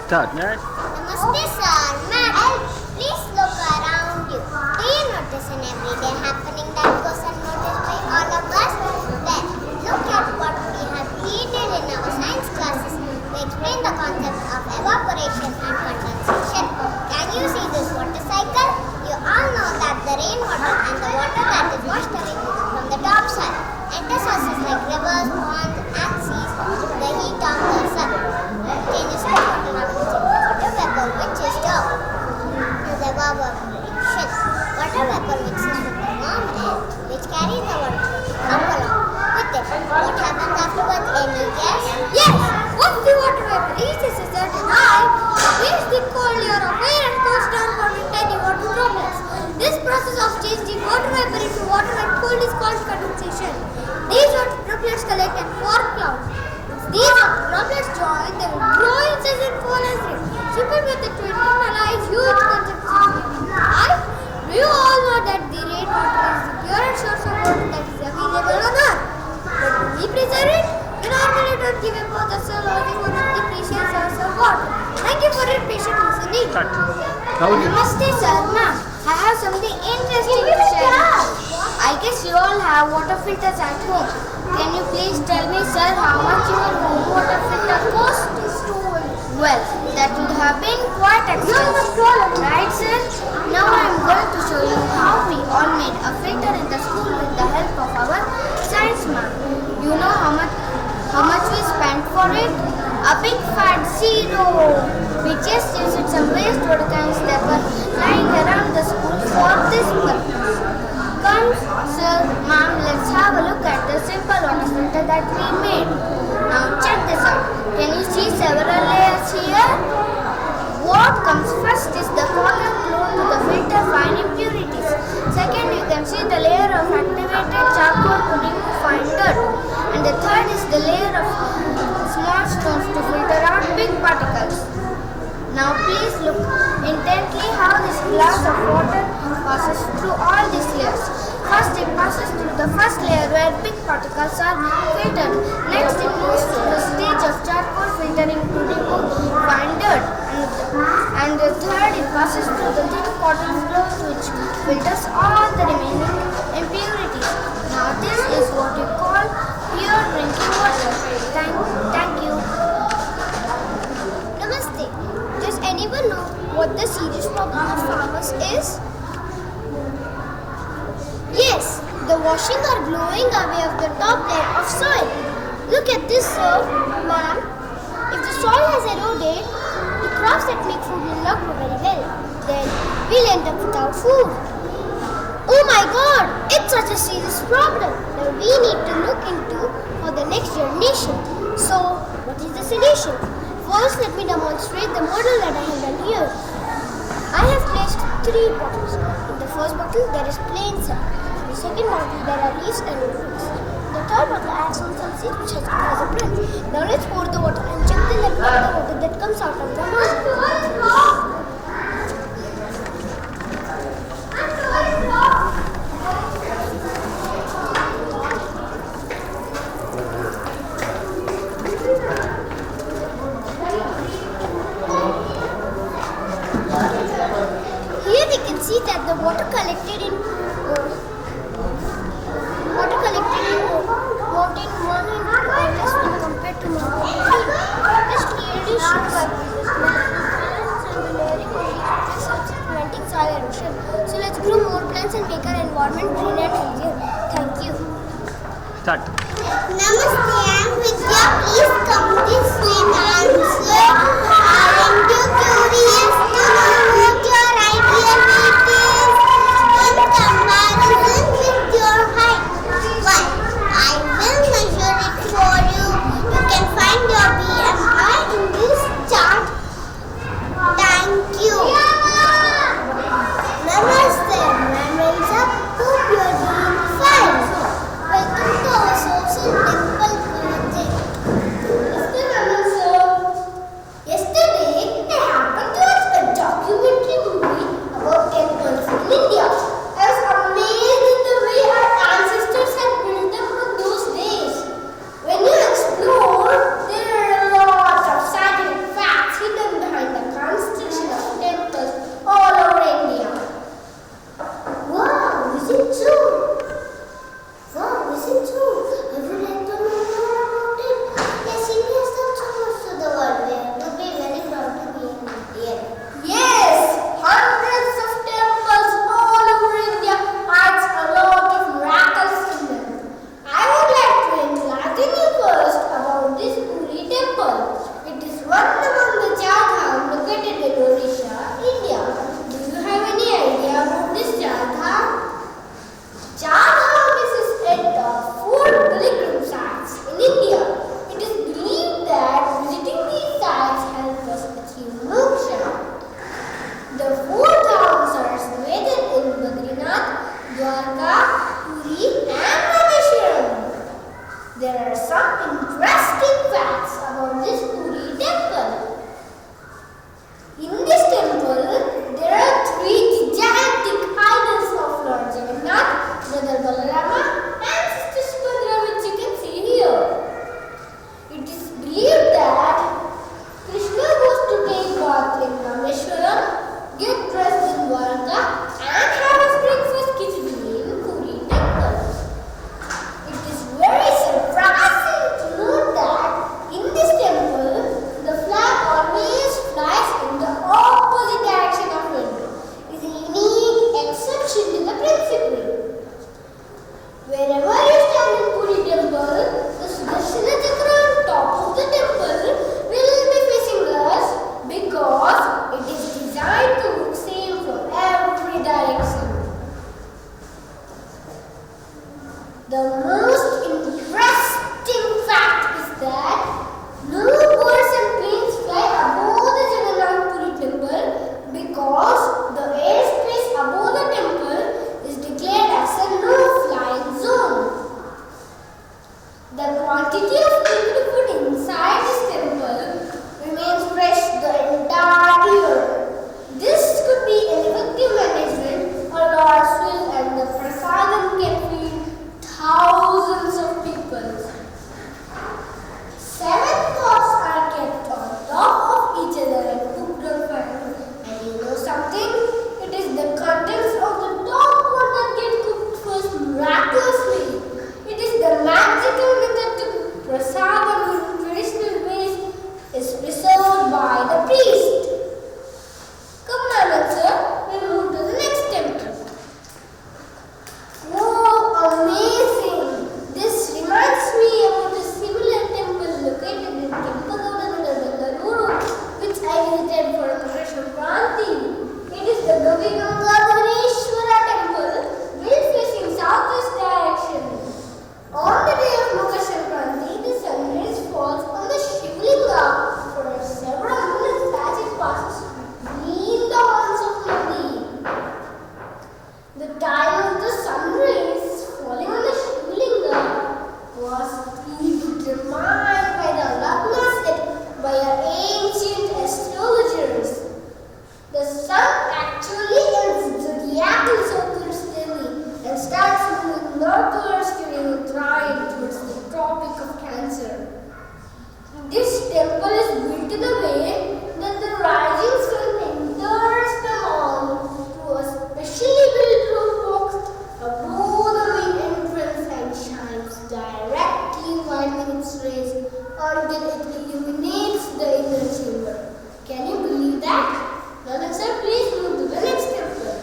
Start, right? Namaste, sir. Ma'am, please look around you. Do you notice an everyday happening that goes unnoticed by all of us? Then, look at what we have created in our science classes to explain the concept of evaporation and condensation. Can you see this water cycle? You all know that the rainwater and the water that is washed away from the top soil enter sources like rivers, ponds, and seas. The heat of the sun changes the water vapor, which is termed as evaporation. Water vapor mixes with the warm air, which carries the water up along with it. What happens afterwards? Any guess? Yes! Once the water vapor reaches a certain height, it leaves the cold layer of air and goes down forming tiny water droplets. This process of changing water vapor into water and cold is called condensation. These water droplets collect and form clouds. These water droplets join, they will grow in size and fall as rain. Simple method to internalize huge concepts of living life. Do you all know that the rainwater is the purest source of water that is available on earth? But do we preserve it? We normally don't give a bother so losing one of the precious source of water. Thank you for your patient listening. Namaste, sir. Ma'am, I have something interesting to share. I guess you all have water filters at home. Can you please tell me, sir, how much your home water filter cost? Well, that would have been quite expensive, right, sir? Now I am going to show you how we all made a filter in the school with the help of our science Yes, ma'am. You know how much we spent for it? A big fat zero. We just used some wastewater cans that were lying around the school for this purpose. Come, sir, ma'am, let's have a look at the simple water filter that we made. Now check this out. Can you see several layers here? What comes first is the cotton glue to the filter fine impurities. Second, you can see the layer of activated charcoal to remove fine dirt. And the third is the layer of small stones to filter out big particles. Now please look intently how this glass of water passes through all these layers. First it passes through the first layer where big particles are filtered. Next it moves through the stage of charcoal filtering to remove fine dirt. And the third it passes through the thin cotton glue which filters all the remaining impurities. Now this is what you call pure drinking water. Thank you. Namaste. Does anyone know what the serious problem of farmers is? Yes, the washing or blowing away of the top layer of soil. Look at this, sir, ma'am. If the soil has eroded, the crops that make food will not grow very well. Then we'll end up without food. Oh my God, it's such a serious problem that we need to look into for the next generation. So, what is the solution? First, let me demonstrate the model that I have done here. I have placed 3 bottles. In the first bottle, there is plain sand. In the second bottle, there are leaves and roots. The third bottle adds some seeds which has a branch. Now let's pour the water and check the level of the water that comes out of the nozzle. Here we can see that the water collected in mountain 1 and 2 are less when compared to mountain 3. This clearly shows that plants and the layering of leaves helps in preventing soil erosion. So let's grow more plants and make our environment green and healthier. Thank you. Start. Namaste, I'm Vidya. Please come this way and answer. Aren't you curious to know what your ideal weight is in comparison with your height? Well, I will measure it for you. You can find your BMI in this chart. Thank you. Namaste, my name's up. Hope you're doing fine. Welcome to our social temple project. Yesterday, I happened to watch a documentary movie about temples in India. I was amazed at the way our ancestors had built them for those days. When you explore, there are a lot of scientific facts hidden behind the construction of temples all over India. Wow, is it true? Wow, is it true? I would like to know more about it. Yes, India has done so much to the world. We have to be very proud to be an Indian. Yes, hundreds of temples all over India hides a lot of miracles in them. I would like to enlighten you first about this Puri temple. It is one among the Char Dham located in Odisha, India. Do you have any idea about this Char Dham? Char Dham is a set of 4 pilgrim sites in India. It is believed that visiting these sites helps us achieve moksha. The 4 dhams are situated in Badrinath, Dwarka, Puri and Rameshwaram. There are some interesting facts about this Puri temple. In this temple, there are 3 gigantic idols of Lord Jagannath, Brother Balarama and Sister Subhadra, which you can see here. It is believed that Krishna goes to take bath in Rameshwaram, get dressed in Dwarka and have his breakfast khichdi in Puri temple. It is very surprising to note that in this temple quantity of cooked food inside this temple remains fresh the entire year. This could be an effective management or Lord's will, and the prasadam can feed thousands of people. 7 pots are kept on top of each other and cooked on fire. And you know something? It is the contents of the top pot that get cooked first miraculously. It is the magical method to cook prasadam in traditional ways is preserved by the priest. Come Nanath sir, we'll move to the next temple. Wow, amazing! This reminds me about a similar temple located in Kempagowda, which I visited for Makar Sankranti. It is the Gavigangadhareshwara temple built facing southwest direction. On the day of Makar Sankranti, the sun rays falls on the Shivlinga for several minutes as it passes between the horns of Nandi. The time of the sun rays falling on the Shivlinga was predetermined by the lagna set by our ancient astrologers. The sun actually ends zodiacal circles daily and starts moving northwards during Uttarayan towards the Tropic of Cancer. This temple is built in a way that the rising sun enters the hall through a specially built roof box above the main entrance and shines directly widening its rays until it illuminates the inner chamber. Can you believe that? Nanath sir, please move to the next temple.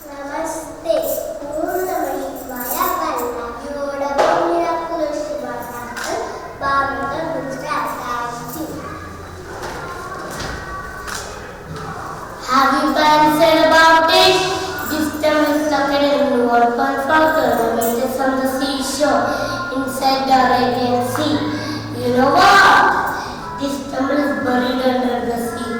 Namaste. Om Namah Shivaya. Yoda Miraculous Shiva Temple, Bhavana, Gujarat. Have you pensed about it? This temple is located in Northern Scotland, it is on the seashore inside the Arabian Sea. You know what? This temple is buried under the sea.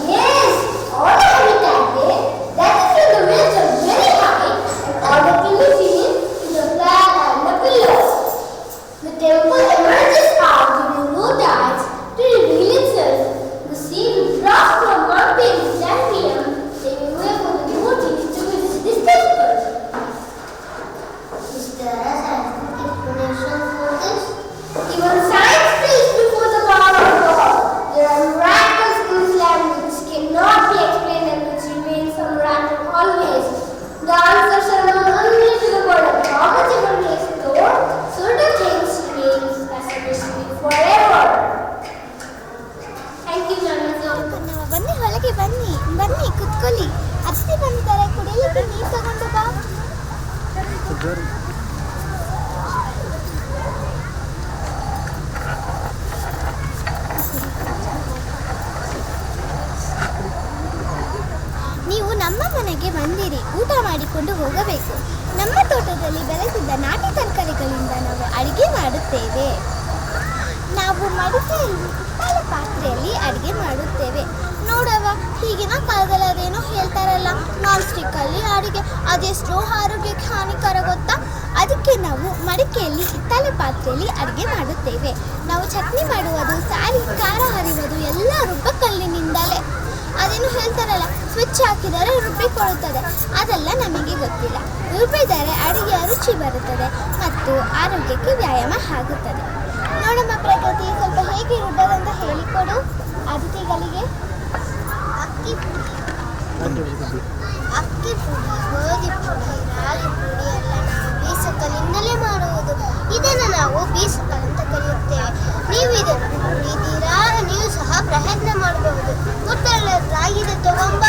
Yes, all the habitat there, that is when the winds are very high and all the can be seen is the flag and the pillars. The temple emerges out during low tides to reveal itself. The sea will drop from 1 p.m. to 10 p.m., saving way for the devotees to visit this temple. Is there a scientific explanation for this? Even science fails before the power of God. There are miracles in this land which cannot be explained and which remains a miracle always. The answers are known only to the God, and how much ever we explore, certain things remains as a mystery forever. Thank you, Nanath sir. ಬನ್ನಿ ಒಳಗೆ ಬನ್ನಿ ಬನ್ನಿ ಕುತ್ಕೊಳ್ಳಿ ಅತಿಥಿ ಬಂದಿದ್ದಾರೆ ಕುಡಿಯಲಿಕ್ಕೆ ನೀರು ತಗೊಂಡು ಬಾ ನೀವು ನಮ್ಮ ಮನೆಗೆ ಬಂದಿರಿ ಊಟ ಮಾಡಿಕೊಂಡು ಹೋಗಬೇಕು ನಮ್ಮ ತೋಟದಲ್ಲಿ ಬೆಳೆಸಿದ್ದ ನಾಟಿ ತರಕಾರಿಗಳಿಂದ ನಾವು ಅಡಿಗೆ ಮಾಡುತ್ತೇವೆ ನಾವು ಮಡಿಕೆಯಲ್ಲಿ ಹಿತ್ತಾಳೆ ಪಾತ್ರೆಯಲ್ಲಿ ಅಡಿಗೆ ಮಾಡುತ್ತೇವೆ ನೋಡವ ಈಗಿನ ಕಾಲದಲ್ಲಿ ಅದೇನೋ ಹೇಳ್ತಾರಲ್ಲ ನಾನ್ ಸ್ಟಿಕ್ಕಲ್ಲಿ ಅಡಿಗೆ ಅದೆಷ್ಟೋ ಆರೋಗ್ಯಕ್ಕೆ ಹಾನಿಕರ ಗೊತ್ತಾ ಅದಕ್ಕೆ ನಾವು ಮಡಿಕೆಯಲ್ಲಿ ಹಿತ್ತಾಳೆ ಪಾತ್ರೆಯಲ್ಲಿ ಅಡಿಗೆ ಮಾಡುತ್ತೇವೆ ನಾವು ಚಟ್ನಿ ಮಾಡುವುದು ಸಾರಿ ಖಾರ ಹರಿಯುವುದು ಎಲ್ಲ ರುಬ್ಬಕಲ್ಲಿನಿಂದಲೇ ಅದೇನು ಹೇಳ್ತಾರಲ್ಲ ಸ್ವಿಚ್ ಹಾಕಿದರೆ ರುಬ್ಬಿಕೊಳ್ಳುತ್ತದೆ ಅದೆಲ್ಲ ನಮಗೆ ಗೊತ್ತಿಲ್ಲ ರುಬ್ಬಿದರೆ ಅಡಿಗೆಯ ರುಚಿ ಬರುತ್ತದೆ ಮತ್ತು ಆರೋಗ್ಯಕ್ಕೆ ವ್ಯಾಯಾಮ ಆಗುತ್ತದೆ ನೋಡಮ್ಮ ಪ್ರಗತಿ ಸ್ವಲ್ಪ ಹೇಗೆ ರುಬ್ಬದಂತ ಹೇಳಿಕೊಡು ಅತಿಥಿಗಳಿಗೆ ಅಕ್ಕಿ ಪುಡಿ ಗೋಧಿ ಪುಡಿ ರಾಗಿ ಪುಡಿ ಎಲ್ಲ ನಾವು ಬೀಸಕಲ್ಲಿಂದಲೇ ಮಾಡುವುದು ಇದನ್ನು ನಾವು ಬೀಸಕಲ್ ಅಂತ ಕರೆಯುತ್ತೇವೆ ನೀವು ಇದನ್ನು ಕುಡಿದೀರಾ ನೀವು ಸಹ ಪ್ರಯತ್ನ ಮಾಡಬಹುದು ಗೊತ್ತಲ್ಲ ರಾಗಿದೆ ತಗೊಂಬ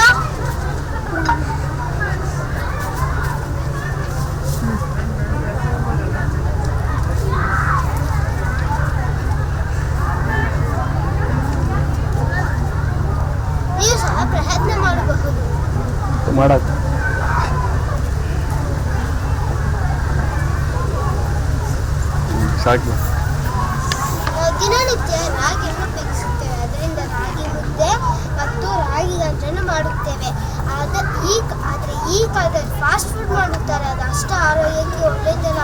ನೀವು ಸಹ ಪ್ರಯತ್ನ ಮಾಡಬಹುದು ಮಾಡಕ್ಕೆ ರಾಗಿ ನಾವು ದಿನನಿತ್ಯ ರಾಗಿಯನ್ನು ಉಪಯೋಗಿಸುತ್ತೇವೆ. ಅದರಿಂದ ರಾಗಿ ಮುದ್ದೆ ಮತ್ತು ರಾಗಿ ಗಂಜನ್ನು ಮಾಡುತ್ತೇವೆ. ಆದರೆ ಈ ಕಾಲದಲ್ಲಿ ಫಾಸ್ಟ್ ಫುಡ್ ಮಾಡುತ್ತಾರೆ. ಅದು ಅಷ್ಟು ಆರೋಗ್ಯಕ್ಕೆ ಒಳ್ಳೆಯದಲ್ಲ.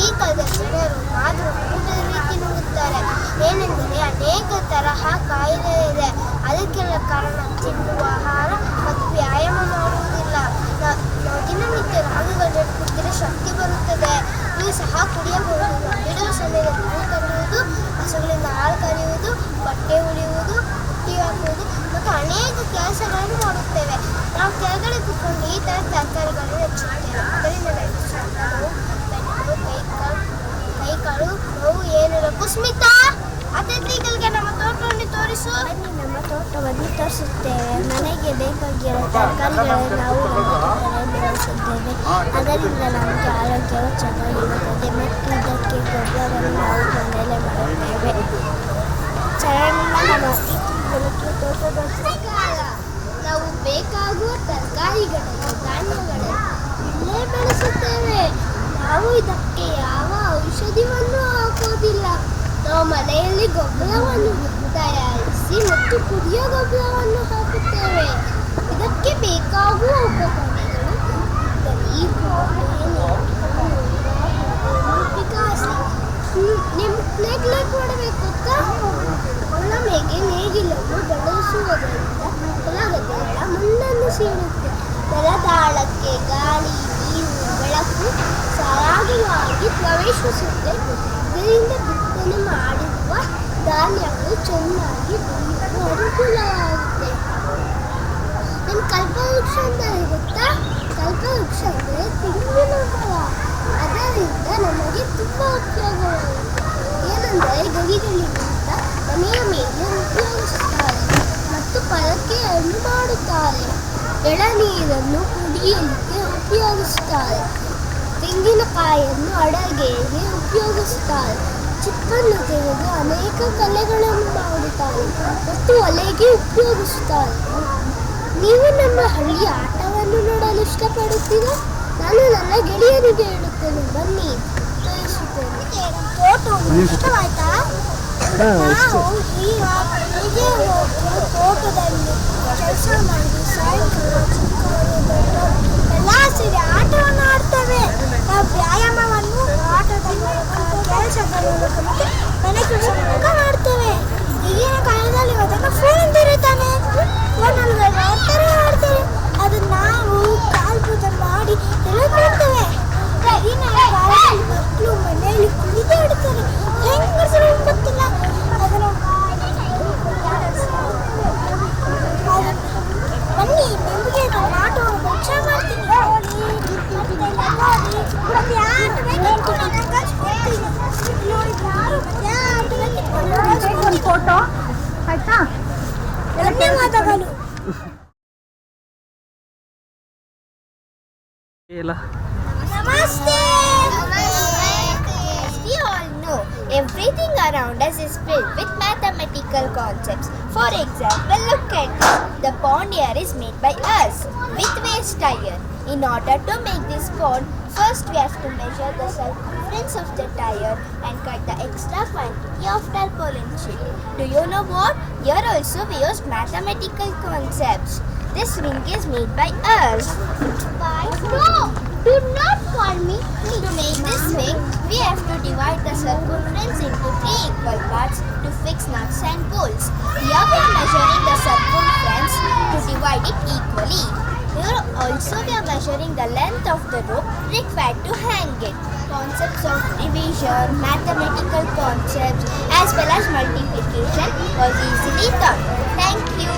ಈ ಕಾಲದಲ್ಲಿ ಜನರು ಮಾತ್ರ ಊಟದ ರೀತಿ ನುಂಗುತ್ತಾರೆ. ಏನೆಂದರೆ ಅನೇಕ ತರಹ ಕಾಯಿಲೆ ಇದೆ. ಅದಕ್ಕೆಲ್ಲ ಕಾರಣ ತಿನ್ನುವ ಆಹಾರ ಮತ್ತು ವ್ಯಾಯಾಮ ಮಾಡುವುದಿಲ್ಲ. ನಾವು ದಿನನಿತ್ಯ ರಾಗಿ ಗಂಜನ್ನು ಕುಡಿದರೆ ಶಕ್ತಿ ಬರುತ್ತದೆ. ನೀವು ಸಹ ಕುಡಿಯಬಹುದು. ಬಿಡುವ ಸಮಯದಲ್ಲಿ ಹಾಲು ಕರೆಯುವುದು, ಹಸುಗಳಿಂದ ಹಾಲು ಕರೆಯುವುದು, ಬಟ್ಟೆ ಉಳಿಯುವುದು, ಹುಟ್ಟಿ ಹಾಕುವುದು ಮತ್ತು ಅನೇಕ ಕೆಲಸಗಳನ್ನು ಮಾಡುತ್ತೇವೆ. ನಾವು ಕೆಳಗಡೆ ಕೂತ್ಕೊಂಡು ಈ ಥರ ತರಕಾರಿಗಳನ್ನು ಹೆಚ್ಚುತ್ತೇವೆ. ಅದರಿಂದ ನಮಗೆ ಸೊಂಟವು, ಬೆನ್ನು, ಕೈಕಾಲು ನೋವು ಏನಿಲ್ಲ. ಕುಸ್ಮಿತಾ ಅತಿಥಿಗಳಿಗೆ ನಮ್ಮ ತೋಟವನ್ನು ತೋರಿಸು. ನಮ್ಮ ತೋಟವನ್ನು ತೋರಿಸುತ್ತೇವೆ. ಮನೆಗೆ ಬೇಕಾಗಿರೋ ತರಕಾರಿಗಳನ್ನು ನಾವು ಬೆಳೆಸಿದ್ದೇವೆ. ಅದರಿಂದ ನಮಗೆ ಆರೋಗ್ಯವು ಚೆನ್ನಾಗಿರುತ್ತದೆ ಮತ್ತು ಇದಕ್ಕೆ ಗೊಬ್ಬರವನ್ನು ನಾವು ಮನೆಯಲ್ಲೇ ಮಾಡುತ್ತೇವೆ. ನಮ್ಮ ಅತಿಥಿಗಳಿಗೆ ತೋಟದ ನಾವು ಬೇಕಾಗುವ ತರಕಾರಿಗಳನ್ನು, ಧಾನ್ಯಗಳನ್ನು ಇಲ್ಲೇ ಬೆಳೆಸುತ್ತೇವೆ. ನಾವು ಇದಕ್ಕೆ ಯಾವ ಔಷಧಿಯನ್ನು ಹಾಕೋದಿಲ್ಲ. ನಾವು ಮನೆಯಲ್ಲಿ ಗೊಬ್ಬರವನ್ನು ತಯಾರಿಸಿ ಮತ್ತು ಕುಡಿಯೋ ಗೊಬ್ಬರವನ್ನು ಹಾಕುತ್ತೇವೆ. ಇದಕ್ಕೆ ಬೇಕಾಗುವ ಉಪಕರಣಗಳು ನೆಗ್ಲೆಕ್ಟ್ ಮಾಡಬೇಕು. ನಮಗೆ ನೇಗಿಲನ್ನು ಬಳಸುವುದರಿಂದ ಹೊಲಗದ್ದೆಗಳ ಮಣ್ಣನ್ನು ಸೀಳುತ್ತೆ. ಹೊಲದಾಳಕ್ಕೆ ಗಾಳಿ, ನೀರು, ಬೆಳಕು ಸರಾಗವಾಗಿ ಪ್ರವೇಶಿಸುತ್ತೆ. ಇದರಿಂದ ಬಿತ್ತನೆ ಮಾಡಿರುವ ಧಾನ್ಯಗಳು ಚೆನ್ನಾಗಿ ಬೆಳೆಯಲು ಅನುಕೂಲವಾಗುತ್ತೆ. ನಿಮ್ಮ ಕಲ್ಪವೃಕ್ಷ ಅಂತ ಇರುತ್ತಾ? ಕಲ್ಪವೃಕ್ಷ ಅಂದರೆ ತೆಂಗಿನ ಮರ. ಅದರಿಂದ ನಮಗೆ ತುಂಬ ಉಪಯೋಗವಾಗುತ್ತೆ. ಏನೆಂದರೆ ಗರಿಗಳಿಗಿಂತ ಮನೆಯ ಮೇಲೆ ಉಪಯೋಗಿಸುತ್ತಾರೆ ಮತ್ತು ಪರಕೆಯನ್ನು ಮಾಡುತ್ತಾರೆ. ಎಳನೀರನ್ನು ಕುಡಿಯಲಿಕ್ಕೆ ಉಪಯೋಗಿಸುತ್ತಾರೆ. ತೆಂಗಿನಕಾಯಿಯನ್ನು ಅಡುಗೆಗೆ ಉಪಯೋಗಿಸುತ್ತಾರೆ. ಚಿಪ್ಪನ್ನು ತೆಗೆದು ಅನೇಕ ಕಲೆಗಳನ್ನು ಮಾಡುತ್ತಾರೆ ಮತ್ತು ಒಲೆಗೆ ಉಪಯೋಗಿಸುತ್ತಾರೆ. ನೀವು ನಮ್ಮ ಹಳ್ಳಿಯ ಆಟವನ್ನು ನೋಡಲು ಇಷ್ಟಪಡುತ್ತೀರಾ? ನಾನು ನನ್ನ ಗೆಳೆಯನಿಗೆ ಹೇಳುತ್ತೇನೆ, ಬನ್ನಿ ತೋರಿಸುತ್ತೇನೆ. ತೋಟವನ್ನು ಇಷ್ಟವಾಯ್ತಾ? ನಾವು ಹೀಗೆ ಹೋಗಿ ತೋಟದಲ್ಲಿ ಕೆಲಸ ಮಾಡಿ ಸಾಯಂಕಾಲ ಎಲ್ಲ ಸೇರಿ ಆಟವನ್ನು ಆಡ್ತೇವೆ. ನಾವು ವ್ಯಾಯಾಮವನ್ನು ಆಟದಲ್ಲಿ ಕೆಲಸಗಳನ್ನು ಕಲಿತು ಮನೆ ಕೆಲಸ ಮಾಡ್ತೇವೆ. ಈಗಿನ ಕಾಲದಲ್ಲಿ ಅದನ್ನು ಫೋನ್ ಅಂತ ಇರುತ್ತಾನೆ. ಫೋನಲ್ಲಿ ಆಡ್ತಾರೆ. ಅದನ್ನು ನಾವು ಕಾಲ್ಪೂಜ ಮಾಡಿ ಎಲ್ಲ ಮಾಡ್ತೇವೆ. ಈಗಿನ ಕಾಲದಲ್ಲಿ ಮಕ್ಕಳು ಮನೆಯಲ್ಲಿ ಕುಳಿತು ಆಡ್ತಾರೆ. ಹೆಂಗಸರು ಗೊತ್ತಿಲ್ಲ. ಅದನ್ನು ಬನ್ನಿ, ನಿಮಗೆ ನಾನು ಆಟವನ್ನು ಪರಿಚಯ ಮಾಡ್ತೀನಿ. ಫೋಟೋ ಆಯ್ತಾ? ಧನ್ಯವಾದಗಳು. Namaste. We all know everything around us is filled with mathematical concepts. For example, look at this. The pond here is made by us with waste iron. In order to make this pond, first we have to measure the circumference of the tire and cut the extra quantity of tarpaulin sheet. Do you know what? Here also we use mathematical concepts. This ring is made by us. No! Do not call me. To make this ring, we have to divide the circumference into 3 equal parts to fix nuts and bolts. Here we are measuring the circumference to divide it equally. Here also we are measuring the length of the rope required to hang it. Concepts of division, mathematical concepts as well as multiplication was easily taught. Thank you.